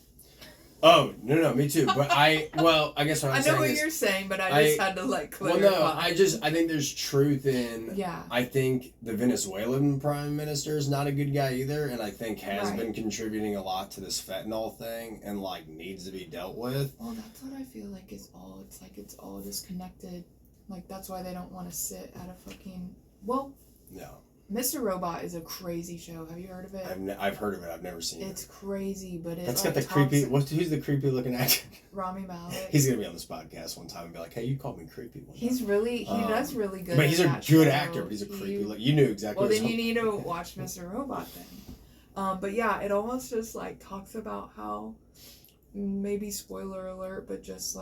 Oh, no, me too. But I guess what I'm saying is... I know what you're saying, but I just had to, clarify. Well, no, I think there's truth in... Yeah. I think the Venezuelan prime minister is not a good guy either, and I think has been contributing a lot to this fentanyl thing, and, needs to be dealt with. Well, that's what I feel like it's all disconnected. Like, that's why they don't want to sit at a fucking... Well... No. Mr. Robot is a crazy show. Have you heard of it? I've heard of it. I've never seen it. It's crazy, but that's got the creepy. Who's the creepy looking actor? Rami Malek. He's gonna be on this podcast one time and be like, "Hey, you called me creepy." He does really good. But he's a good actor. But he's a creepy. You knew exactly. Well, then you need to watch Mr. Robot then. But yeah, it almost just talks about how, maybe spoiler alert, but just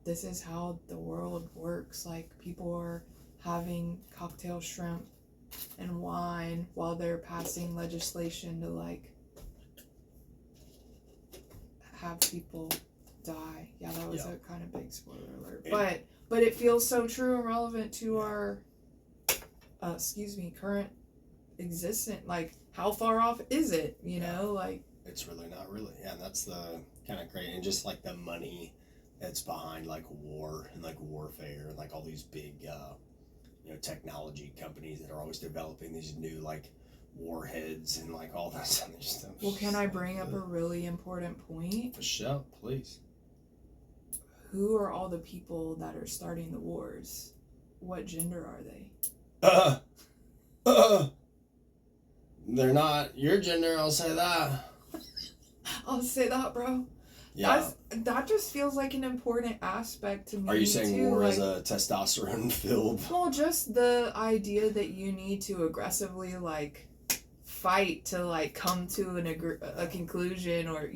this is how the world works. People are having cocktail shrimp and wine while they're passing legislation to have people die. Yeah, that was a kind of big spoiler alert. But it feels so true and relevant to our current existence. How far off is it? You know, it's really not really. Yeah, that's the kind of great, and just the money that's behind war and warfare and all these big technology companies that are always developing these new warheads and all that other stuff. Well, can I bring up a really important point? For sure, please. Who are all the people that are starting the wars? What gender are they? They're not your gender, I'll say that. I'll say that, bro. Yeah. That just feels like an important aspect to me. Are you saying too, war is a testosterone filled? Well, just the idea that you need to aggressively fight to come to a conclusion, or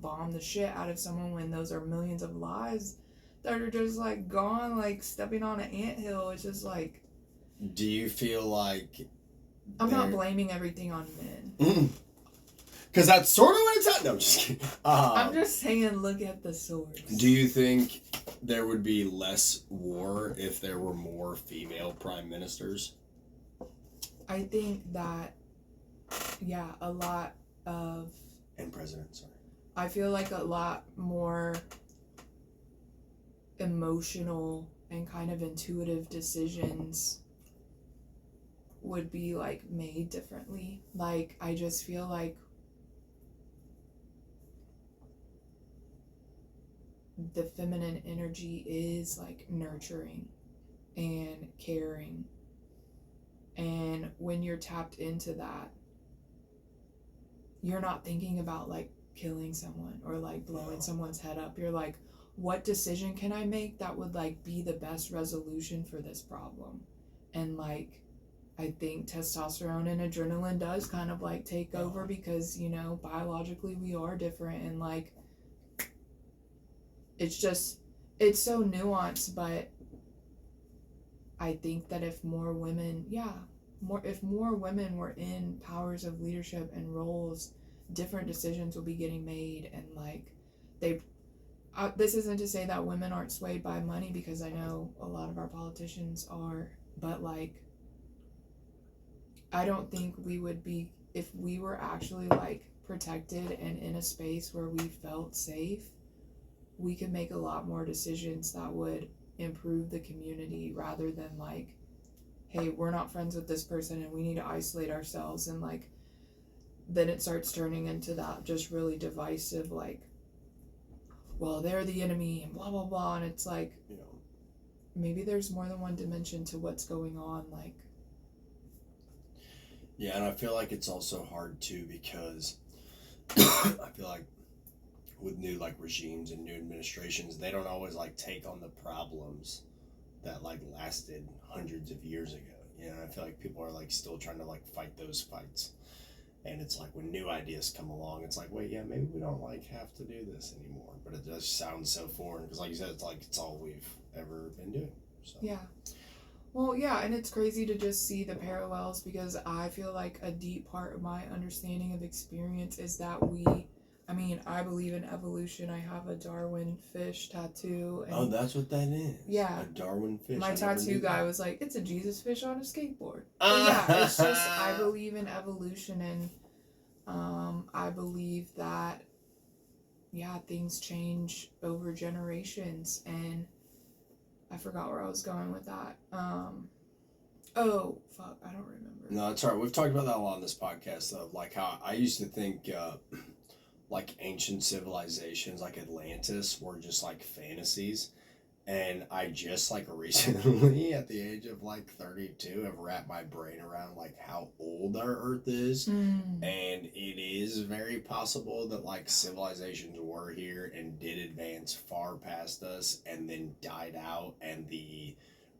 bomb the shit out of someone when those are millions of lives that are just gone, stepping on an anthill. It's just Do you feel like I'm not blaming everything on men? Because that's sort of what it's at. No, I'm just kidding. I'm just saying, look at the source. Do you think there would be less war if there were more female prime ministers? I think that, a lot of... And presidents, sorry. I feel like a lot more emotional and kind of intuitive decisions would be like made differently. Like, I just feel like the feminine energy is like nurturing and caring, and when you're tapped into that, you're not thinking about like killing someone or like blowing someone's head up. You're like, what decision can I make that would like be the best resolution for this problem? And like, I think testosterone and adrenaline does kind of like take over, because, you know, biologically we are different, and like, it's so nuanced. But I think that if more women were in powers of leadership and roles, different decisions will be getting made. And like, this isn't to say that women aren't swayed by money, because I know a lot of our politicians are, but like, I don't think we would be, if we were actually like protected and in a space where we felt safe, we could make a lot more decisions that would improve the community, rather than like, hey, we're not friends with this person and we need to isolate ourselves. And like, then it starts turning into that just really divisive, like, well, they're the enemy and blah blah blah. And it's like, you know, maybe there's more than one dimension to what's going on. Like, yeah, and I feel like it's also hard too, because I feel like with new like regimes and new administrations, they don't always like take on the problems that like lasted hundreds of years ago. You know, I feel like people are like still trying to like fight those fights. And it's like when new ideas come along, it's like, wait, yeah, maybe we don't like have to do this anymore. But it does sound so foreign, because like you said, it's like it's all we've ever been doing. So. Yeah. Well, yeah, and it's crazy to just see the parallels, because I feel like a deep part of my understanding of experience is that I believe in evolution. I have a Darwin fish tattoo. And that's what that is? Yeah. A Darwin fish. My tattoo guy was like, it's a Jesus fish on a skateboard. But yeah, it's just, I believe in evolution, and I believe that, yeah, things change over generations. And I forgot where I was going with that. Oh, fuck, I don't remember. No, it's all right. We've talked about that a lot on this podcast, though. Like how I used to think, like ancient civilizations, like Atlantis, were just like fantasies. And I just like recently, at the age of like 32, have wrapped my brain around like how old our Earth is. And it is very possible that like civilizations were here and did advance far past us and then died out, and the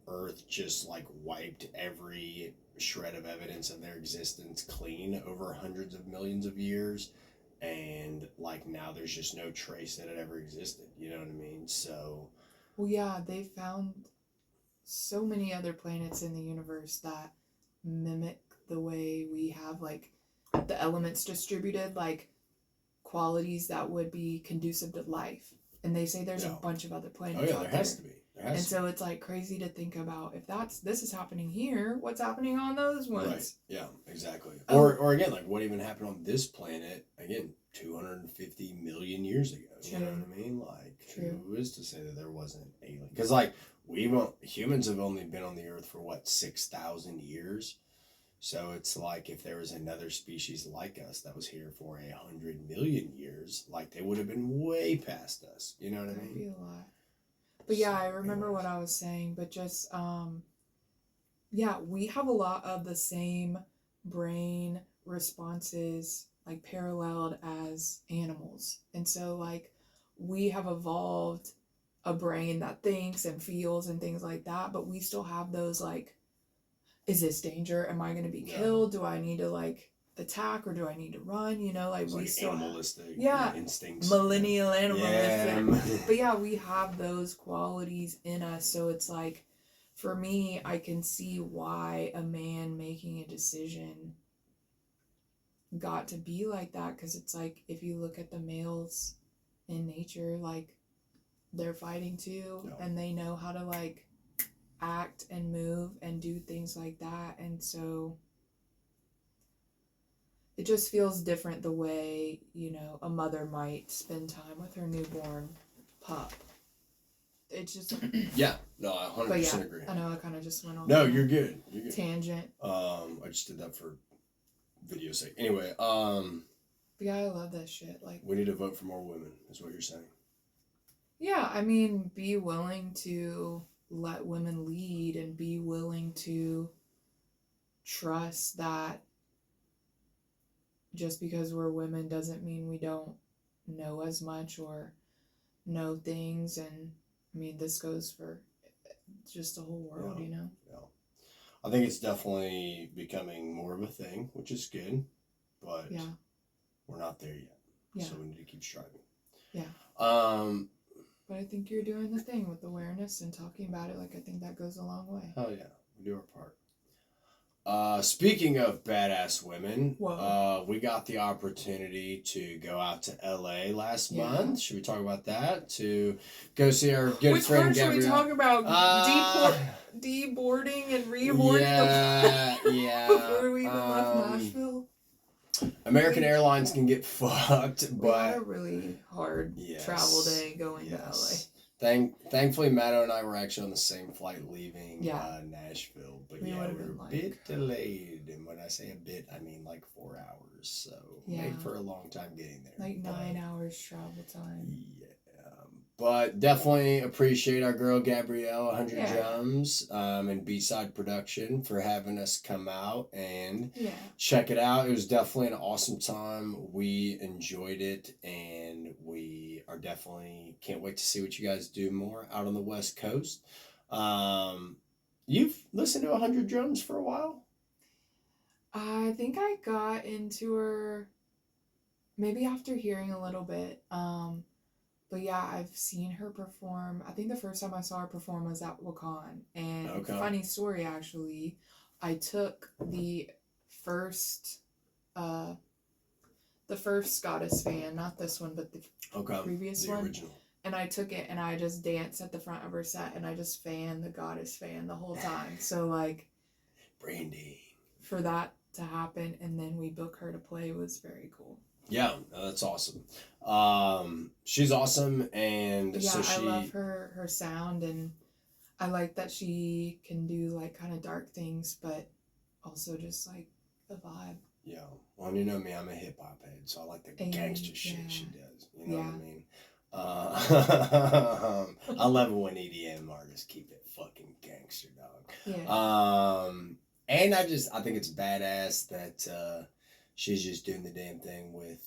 Earth just like wiped every shred of evidence of their existence clean over hundreds of millions of years. And like now there's just no trace that it ever existed. You know what I mean? So... Well, yeah, they found so many other planets in the universe that mimic the way we have, like, the elements distributed, like, qualities that would be conducive to life. And they say there's a bunch of other planets out there. There has to be. And so it's, like, crazy to think about, if this is happening here, what's happening on those ones? Right, yeah, exactly. Or again, like, what even happened on this planet, again, 250 million years ago. You know what I mean? Like, who is to say that there wasn't alien? Because, like, humans have only been on the Earth for, 6,000 years? So it's like, if there was another species like us that was here for 100 million years, like, they would have been way past us. You know what I mean? That'd be a lot. But yeah, I remember what I was saying, but just, yeah, we have a lot of the same brain responses, like, paralleled as animals. And so, like, we have evolved a brain that thinks and feels and things like that, but we still have those, like, is this danger? Am I going to be killed? Do I need to, like, attack, or do I need to run? You know, like, we still animalistic instincts. Millennial animalistic. But yeah, we have those qualities in us. So it's like, for me, I can see why a man making a decision got to be like that, because it's like, if you look at the males in nature, like, they're fighting too, and they know how to, like, act and move and do things like that. And so it just feels different the way, you know, a mother might spend time with her newborn pup. It's just like, yeah, no, I 100% agree. I know I kind of just went on. No, you're good. You're good. Tangent. I just did that for video's sake. Anyway, But yeah, I love that shit. Like, we need to vote for more women. Is what you're saying? Yeah, I mean, be willing to let women lead and be willing to trust that just because we're women doesn't mean we don't know as much or know things. And I mean, this goes for just the whole world, you know? Yeah. I think it's definitely becoming more of a thing, which is good, but we're not there yet. Yeah. So we need to keep striving. Yeah. But I think you're doing the thing with awareness and talking about it. Like, I think that goes a long way. Hell yeah. We do our part. Speaking of badass women, we got the opportunity to go out to LA last month. Should we talk about that? To go see our good friend Gabrielle. Which part should we talk about? Deboarding and reboarding? Yeah. Before we even left Nashville? American Airlines can get fucked, but... We had a really hard travel day going to LA. Thankfully, Mado and I were actually on the same flight leaving Nashville. But we were a bit delayed. And when I say a bit, I mean like 4 hours. So made for a long time getting there. Like 9 hours travel time. Yeah. But definitely appreciate our girl Gabrielle, 100 Drums, and B-Side Production for having us come out and check it out. It was definitely an awesome time. We enjoyed it, and we are definitely can't wait to see what you guys do more out on the West Coast. You've listened to 100 Drums for a while? I think I got into her maybe after hearing a little bit. But yeah, I've seen her perform. I think the first time I saw her perform was at Wakan. And funny story, actually, I took the first Goddess fan, not this one, but the previous one. Original. And I took it and I just danced at the front of her set and I just fanned the Goddess fan the whole time. So like, Brandy. For that to happen and then we book her to play was very cool. Yeah, that's awesome. She's awesome, and I love her sound, and I like that she can do like kind of dark things, but also just like the vibe. Yeah, well, you know me, I'm a hip hop head, so I like the gangster shit she does. You know what I mean? I love it when EDM artists keep it fucking gangster, dog. Yeah. And I think it's badass that. She's just doing the damn thing with,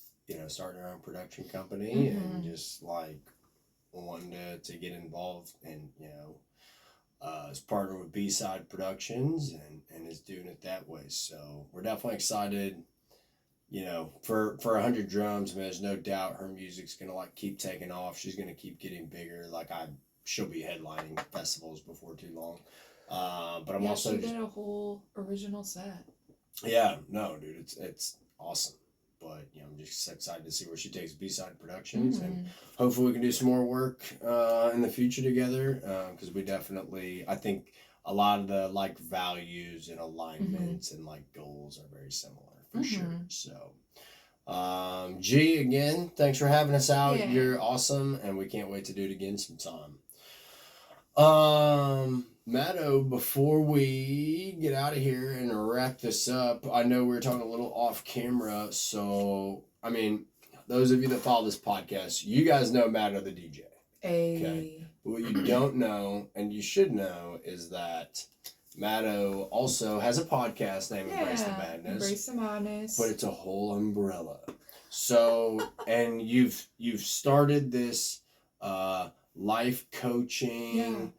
starting her own production company and just like wanting to get involved and, is partnered with B-Side Productions and is doing it that way. So we're definitely excited, for 100 Drums. I mean, there's no doubt her music's going to like keep taking off. She's going to keep getting bigger. Like she'll be headlining festivals before too long. But I'm also she did a whole original set. Yeah, no, dude, it's awesome. But I'm just excited to see where she takes B-Side Productions, and hopefully we can do some more work in the future together. Because we definitely, I think a lot of the like values and alignments and like goals are very similar for sure. So, G, again, thanks for having us out. Yeah. You're awesome, and we can't wait to do it again sometime. Mado, before we get out of here and wrap this up, I know we were talking a little off camera, so, I mean, those of you that follow this podcast, you guys know Mado the DJ. Okay? But what you don't know, and you should know, is that Mado also has a podcast named Embrace the Madness. Embrace the Madness. But it's a whole umbrella. So, and you've started this life coaching,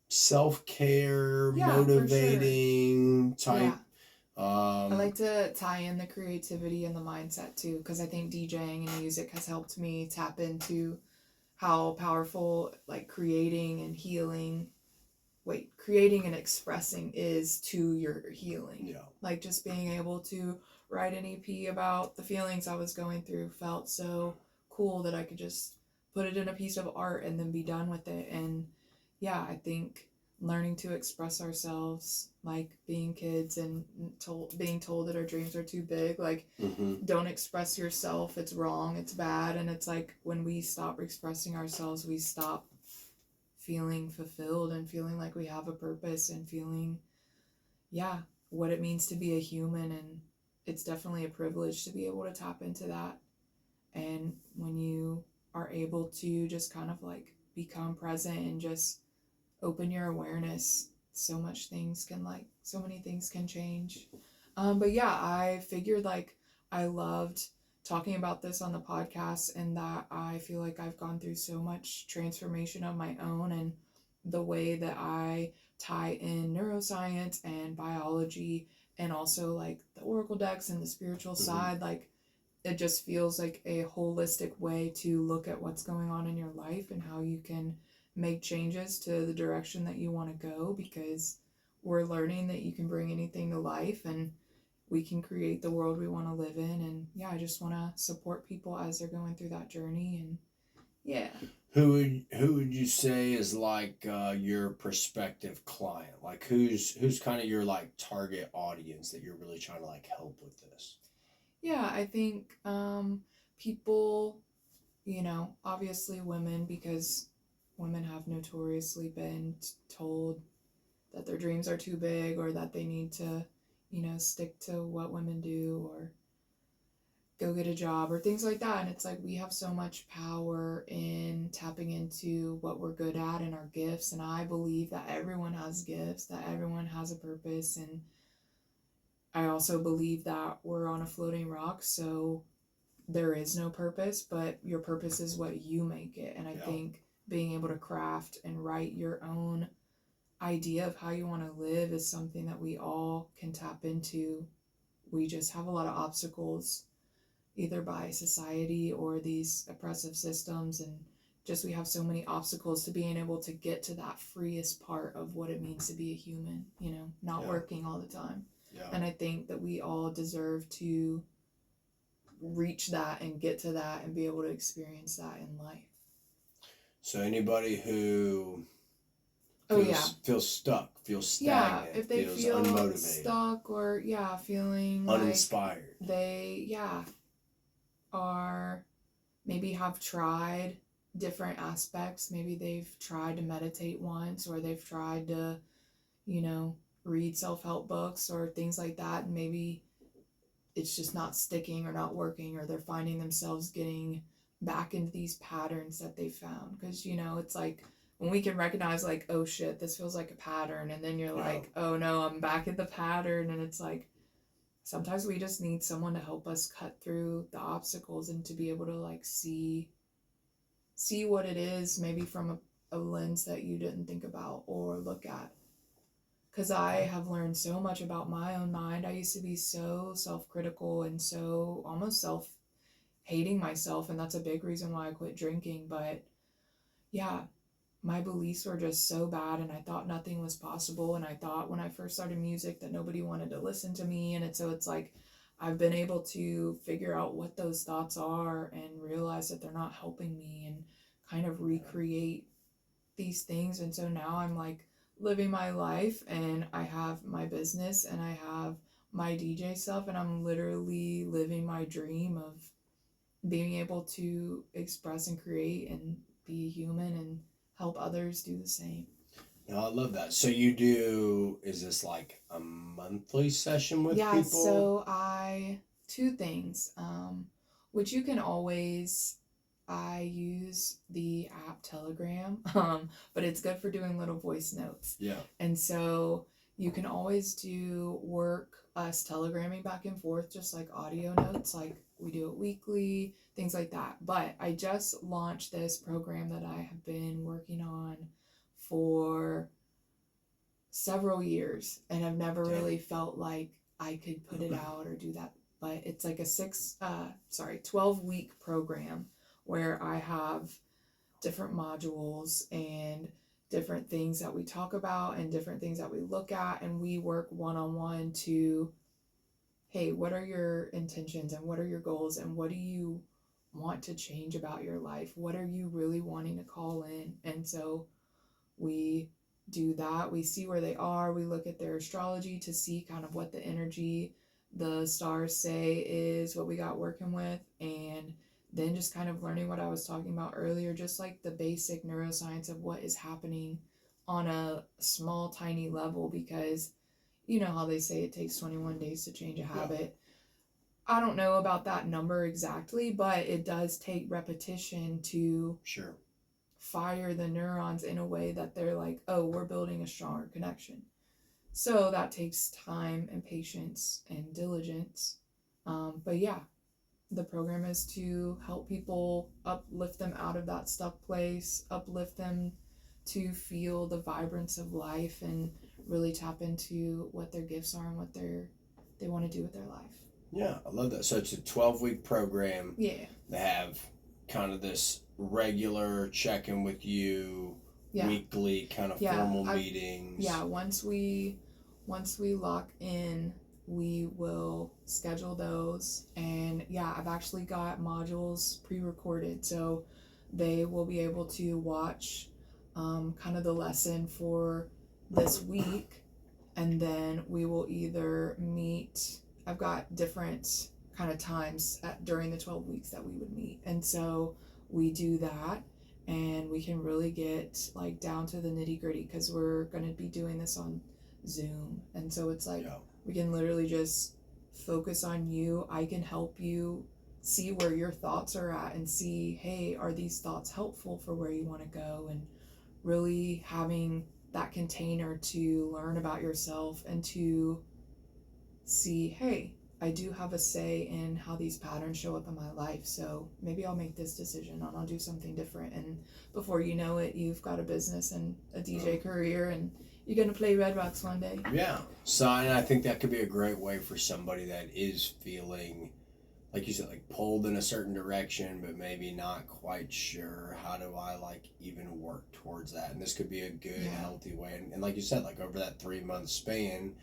self-care, motivating type. I like to tie in the creativity and the mindset too, because I think DJing and music has helped me tap into how powerful like creating and expressing is to your healing. Yeah. Like just being able to write an EP about the feelings I was going through felt so cool that I could just put it in a piece of art and then be done with it. And I think learning to express ourselves, like being kids and being told that our dreams are too big, like don't express yourself, it's wrong, it's bad. And it's like when we stop expressing ourselves, we stop feeling fulfilled and feeling like we have a purpose and feeling what it means to be a human. And it's definitely a privilege to be able to tap into that. And when you are able to just kind of like become present and just open your awareness, so many things can change. But yeah, I figured like I loved talking about this on the podcast, and that I feel like I've gone through so much transformation of my own, and the way that I tie in neuroscience and biology and also like the oracle decks and the spiritual side, like it just feels like a holistic way to look at what's going on in your life and how you can make changes to the direction that you want to go, because we're learning that you can bring anything to life and we can create the world we want to live in. And yeah, I just want to support people as they're going through that journey. And yeah. Who would you say is like your prospective client? Like who's kind of your like target audience that you're really trying to like help with this? Yeah, I think people, obviously women, because women have notoriously been told that their dreams are too big, or that they need to, stick to what women do, or go get a job, or things like that. And it's like we have so much power in tapping into what we're good at and our gifts. And I believe that everyone has gifts, that everyone has a purpose. And I also believe that we're on a floating rock, so there is no purpose, but your purpose is what you make it. And I think being able to craft and write your own idea of how you want to live is something that we all can tap into. We just have a lot of obstacles, either by society or these oppressive systems, and just we have so many obstacles to being able to get to that freest part of what it means to be a human, not working all the time. And I think that we all deserve to reach that and get to that and be able to experience that in life. So anybody who feels stuck, feels stagnant, if they feels feel unmotivated, stuck, or feeling uninspired, like they are maybe have tried different aspects. Maybe they've tried to meditate once, or they've tried to read self-help books or things like that, and maybe it's just not sticking or not working, or they're finding themselves getting back into these patterns that they found. Because it's like when we can recognize like, oh shit, this feels like a pattern, and then you're like, oh no, I'm back in the pattern. And it's like sometimes we just need someone to help us cut through the obstacles and to be able to like see what it is, maybe from a lens that you didn't think about or look at. Because I have learned so much about my own mind. I used to be so self-critical and so almost self-hating myself, and that's a big reason why I quit drinking. But yeah, my beliefs were just so bad, and I thought nothing was possible, and I thought when I first started music that nobody wanted to listen to me. And so it's like I've been able to figure out what those thoughts are and realize that they're not helping me, and kind of recreate these things. And so now I'm like living my life, and I have my business, and I have my DJ stuff, and I'm literally living my dream of being able to express and create and be human and help others do the same. No, I love that. So you do, is this like a monthly session with people? Yeah, so two things, which you can always, I use the app Telegram, but it's good for doing little voice notes. Yeah. And so you can always do us telegramming back and forth, just like audio notes, like we do it weekly, things like that. But I just launched this program that I have been working on for several years, and I've never really felt like I could put it out or do that. But it's like a 12-week program where I have different modules and different things that we talk about and different things that we look at, and we work one-on-one to, hey, what are your intentions and what are your goals and what do you want to change about your life? What are you really wanting to call in? And so we do that. We see where they are. We look at their astrology to see kind of what the energy the stars say is what we got working with. And then just kind of learning what I was talking about earlier, just like the basic neuroscience of what is happening on a small, tiny level, because you know how they say it takes 21 days to change a habit. I don't know about that number exactly, but it does take repetition to fire the neurons in a way that they're like, oh, we're building a stronger connection. So that takes time and patience and diligence. But yeah, the program is to help people, uplift them out of that stuck place, uplift them to feel the vibrance of life and really tap into what their gifts are and what they want to do with their life. Yeah, I love that. So it's a 12-week program. Yeah. They have kind of this regular check-in with you, weekly kind of formal meetings. Yeah, once we lock in, we will schedule those. And yeah, I've actually got modules pre-recorded, so they will be able to watch kind of the lesson for this week, and then we will either meet. I've got different kind of times during the 12 weeks that we would meet, and so we do that, and we can really get like down to the nitty gritty, because we're going to be doing this on Zoom, and so it's like we can literally just focus on you. I can help you see where your thoughts are at and see, hey, are these thoughts helpful for where you want to go, and really having that container to learn about yourself and to see, hey, I do have a say in how these patterns show up in my life, so maybe I'll make this decision and I'll do something different. And before you know it, you've got a business and a DJ career, and you're going to play Red Rocks one day. Yeah. So, and I think that could be a great way for somebody that is feeling, like you said, like pulled in a certain direction, but maybe not quite sure, how do I like even work towards that? And this could be a good, healthy way. And like you said, like over that 3-month span,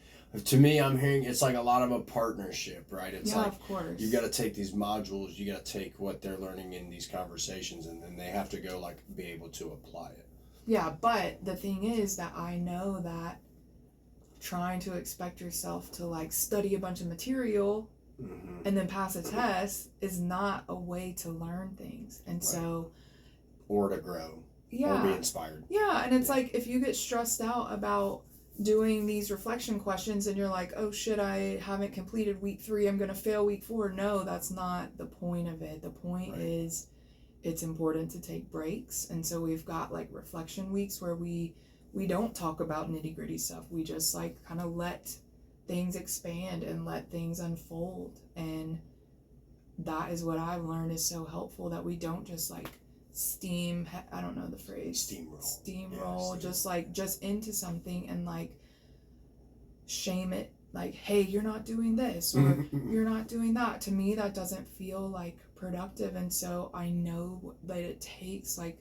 to me, I'm hearing it's like a lot of a partnership, right? It's like, of course. You got to take these modules, you got to take what they're learning in these conversations, and then they have to go like be able to apply it. Yeah, but the thing is that I know that trying to expect yourself to like study a bunch of material and then pass a test is not a way to learn things. And so, or to grow, or be inspired. Yeah, and it's like if you get stressed out about doing these reflection questions and you're like, oh shit, I haven't completed week 3, I'm gonna fail week 4. No, that's not the point of it. The point is it's important to take breaks. And so we've got like reflection weeks where we don't talk about nitty-gritty stuff. We just like kind of let things expand and let things unfold. And that is what I've learned is so helpful, that we don't just like I don't know the phrase, steamroll just into something and like shame it, like, hey, you're not doing this or you're not doing that. To me, that doesn't feel like productive. And so I know that it takes like,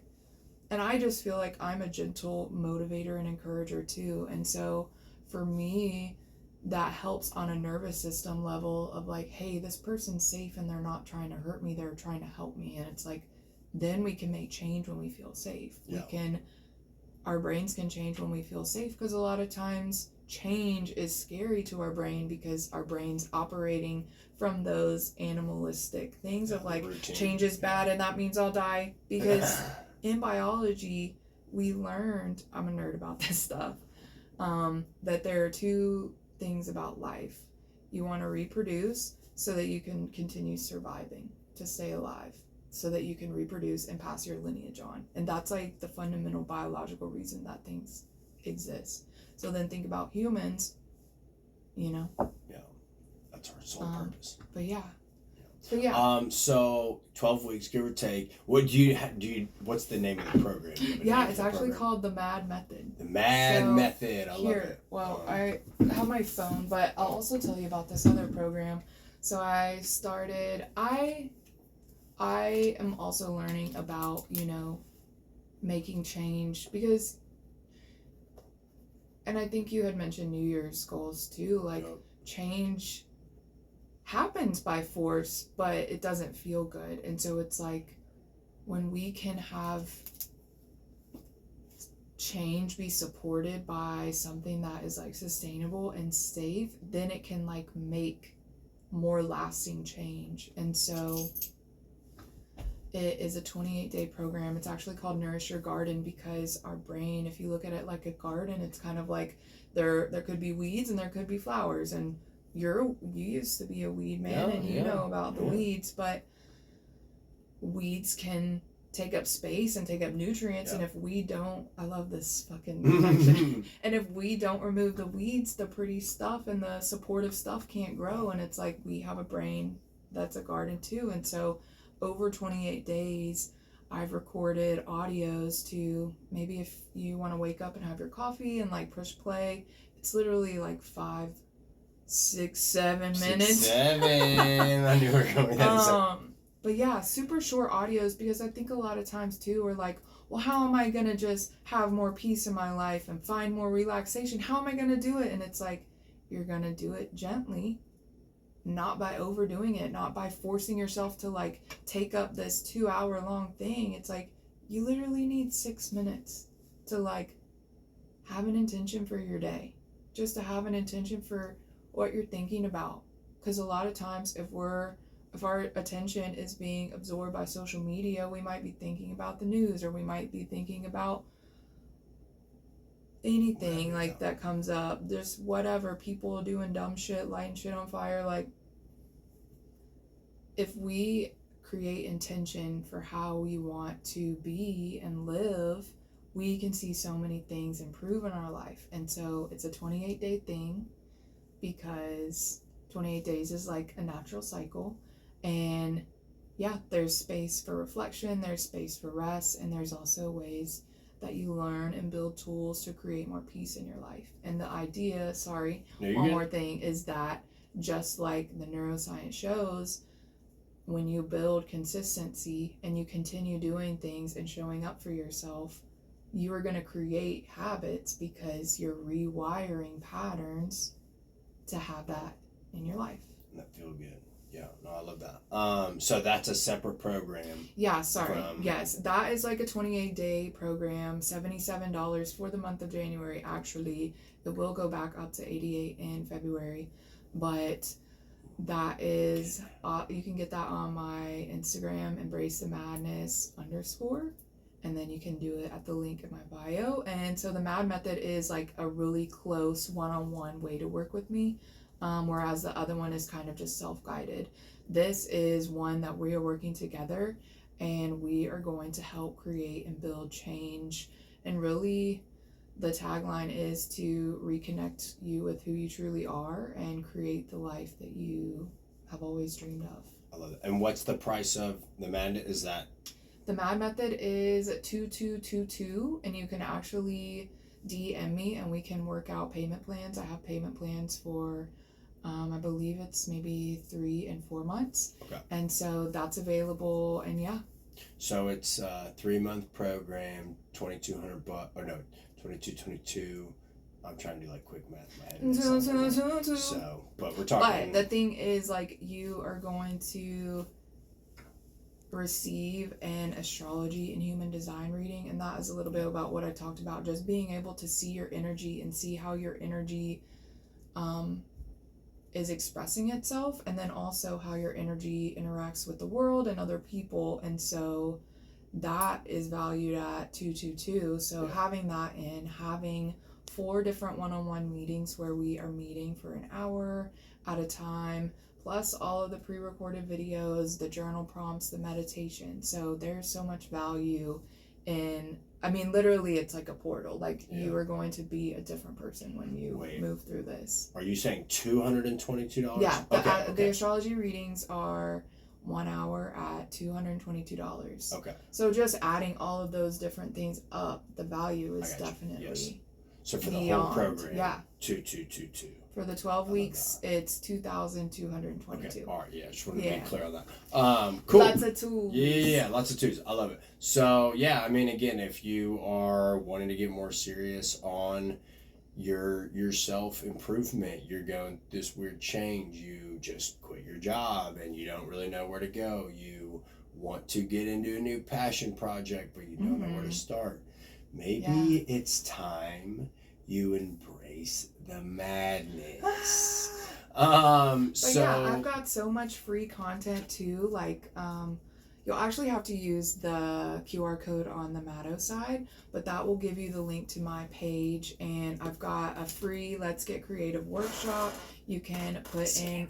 and I just feel like I'm a gentle motivator and encourager too. And so for me, that helps on a nervous system level of like, hey, this person's safe and they're not trying to hurt me, they're trying to help me. And it's like, then we can make change when we feel safe. Our brains can change when we feel safe, because a lot of times change is scary to our brain because our brain's operating from those animalistic things of like routine. Change is bad and that means I'll die. Because in biology, we learned, I'm a nerd about this stuff, that there are 2 things about life. You want to reproduce so that you can continue surviving, to stay alive, so that you can reproduce and pass your lineage on. And that's like the fundamental biological reason that things exist. So then think about humans, you know? Yeah, that's our sole purpose. But yeah. So 12 weeks, give or take. What do you what's the name of the program? Yeah, it's actually called the Mad Method. The Mad Method. I love it. Well, I have my phone, but I'll also tell you about this other program. So I am also learning about, making change, because, and I think you had mentioned New Year's goals too, like change happens by force, but it doesn't feel good. And so it's like when we can have change be supported by something that is like sustainable and safe, then it can like make more lasting change. And so it is a 28-day program. It's actually called Nourish Your Garden because our brain, if you look at it like a garden, it's kind of like there could be weeds and there could be flowers, and you used to be a weed man, and you know about the weeds, but weeds can take up space and take up nutrients, and if we don't, I love this fucking connection, and if we don't remove the weeds, the pretty stuff and the supportive stuff can't grow. And it's like we have a brain that's a garden too. And so over 28 days I've recorded audios to, maybe if you want to wake up and have your coffee and like push play, it's literally like 5, 6, 7 minutes. 6, 7. I knew we were going to But yeah, super short audios, because I think a lot of times too we're like, well, how am I going to just have more peace in my life and find more relaxation? How am I going to do it? And it's like, you're going to do it gently, not by overdoing it, not by forcing yourself to like take up this 2-hour long thing. It's like, you literally need 6 minutes to like have an intention for your day, just to have an intention for what you're thinking about. Because a lot of times if our attention is being absorbed by social media, we might be thinking about the news, or we might be thinking about anything like that comes up. Just whatever, people doing dumb shit, lighting shit on fire. Like, if we create intention for how we want to be and live, we can see so many things improve in our life. And so it's a 28-day thing, because 28 days is like a natural cycle. And yeah, there's space for reflection, there's space for rest, and there's also ways that you learn and build tools to create more peace in your life. And the idea, more thing, is that just like the neuroscience shows, when you build consistency and you continue doing things and showing up for yourself, you are going to create habits, because you're rewiring patterns to have that in your life. That feel good. Yeah, no, I love that. So that's a separate program. Yeah, yes, that is like a 28-day program, $77 for the month of January. Actually, it will go back up to $88 in February, but that is, you can get that on my Instagram, @embracethemadness_, and then you can do it at the link in my bio. And so the MAD method is like a really close one-on-one way to work with me. Whereas the other one is kind of just self-guided. This is one that we are working together, and we are going to help create and build change. And really, the tagline is to reconnect you with who you truly are and create the life that you have always dreamed of. I love it. And what's the price of the MAD? Is that? The MAD method is 2222, and you can actually DM me and we can work out payment plans. I have payment plans for I believe it's maybe 3 and 4 months. Okay. And so that's available, and yeah. So it's a 3-month program, $2,200, or no, $22.22. I'm trying to do like quick math in my head. So, but we're talking. But the thing is, like, you are going to receive an astrology and human design reading, and that is a little bit about what I talked about, just being able to see your energy and see how your energy is expressing itself, and then also how your energy interacts with the world and other people. And so that is valued at $222. So having that in, having 4 different one-on-one meetings where we are meeting for an hour at a time, plus all of the pre-recorded videos, the journal prompts, the meditation. So there's so much value in, I mean, literally it's like a portal. Like, you are going to be a different person when you move through this. Are you saying $222? Yeah, the astrology readings are 1 hour at $222. Okay. So just adding all of those different things up, the value is definitely So for beyond. The whole program, 2222. For the 12 weeks, it's $2,222. Okay, all right, just wanted to be clear on that. Cool. Lots of tools. Yeah, lots of tools. I love it. So, yeah, I mean, again, if you are wanting to get more serious on your self-improvement, you're going through this weird change, you just quit your job and you don't really know where to go, you want to get into a new passion project, but you don't know where to start, maybe it's time you embrace the madness. But yeah, I've got so much free content too. Like, you'll actually have to use the QR code on the Mado side, but that will give you the link to my page. And I've got a free Let's Get Creative workshop. You can put in,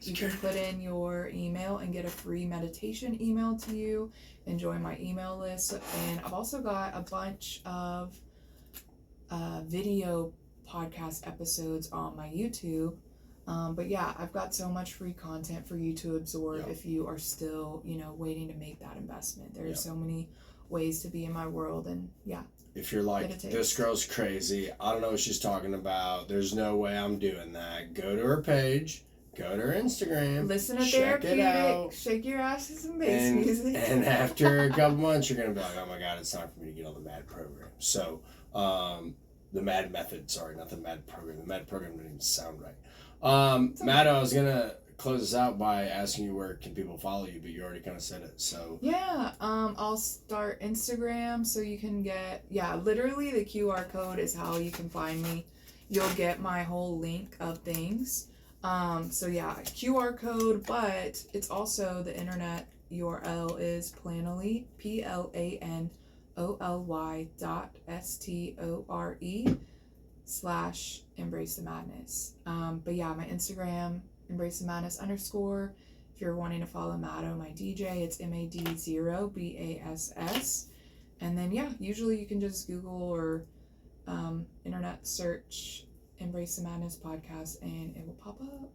you can put in your email and get a free meditation email to you and join my email list. And I've also got a bunch of video podcast episodes on my YouTube. But yeah, I've got so much free content for you to absorb if you are still, waiting to make that investment. There's so many ways to be in my world, and if you're like, this girl's crazy, I don't know what she's talking about, there's no way I'm doing that, go to her page, go to her Instagram, listen to check it out, shake your ass to some bass music. And after a couple months, you're going to be like, oh my God, it's time for me to get on the MAD program. So, the MAD method, sorry, not the MAD program. The MAD program didn't even sound right. Mado, I was going to close this out by asking you where can people follow you, but you already kind of said it. So yeah, I'll start Instagram so you can get, literally the QR code is how you can find me. You'll get my whole link of things. So yeah, QR code, but it's also the internet URL is Planoly, PLANOLY.STORE/Embrace the Madness. But yeah, my Instagram, Embrace the Madness _. If you're wanting to follow Mado, my DJ, it's MAD0BASS. And then usually you can just Google or internet search Embrace the Madness podcast and it will pop up.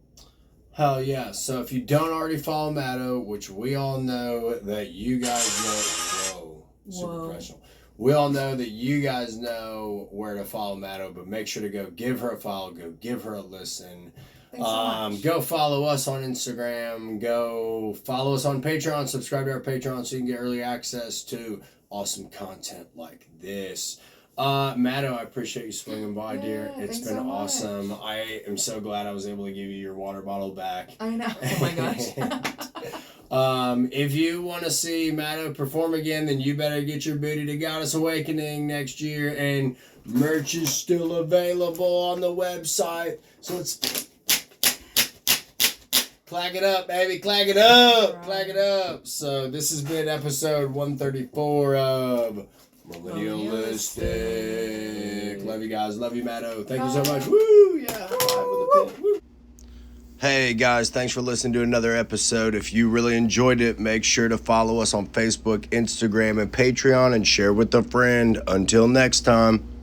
Hell yeah. So if you don't already follow Mado, which we all know that you guys know, super professional. We all know that you guys know where to follow Mado, but make sure to go give her a follow, go give her a listen. Thanks so much. Go follow us on Instagram, go follow us on Patreon, subscribe to our Patreon so you can get early access to awesome content like this. Mado, I appreciate you swinging by, dear. It's been so awesome. I am so glad I was able to give you your water bottle back. I know. Oh my gosh. If you want to see Mado perform again, then you better get your booty to Goddess Awakening next year, and merch is still available on the website. So let's clack it up, baby. Clack it up. Right. Clack it up. So this has been episode 134 of Millennialistic. Love you guys. Love you, Mado. Thank you so much. Woo! Yeah. High five with a pin. Woo! Hey guys, thanks for listening to another episode. If you really enjoyed it, make sure to follow us on Facebook, Instagram, and Patreon, and share with a friend. Until next time.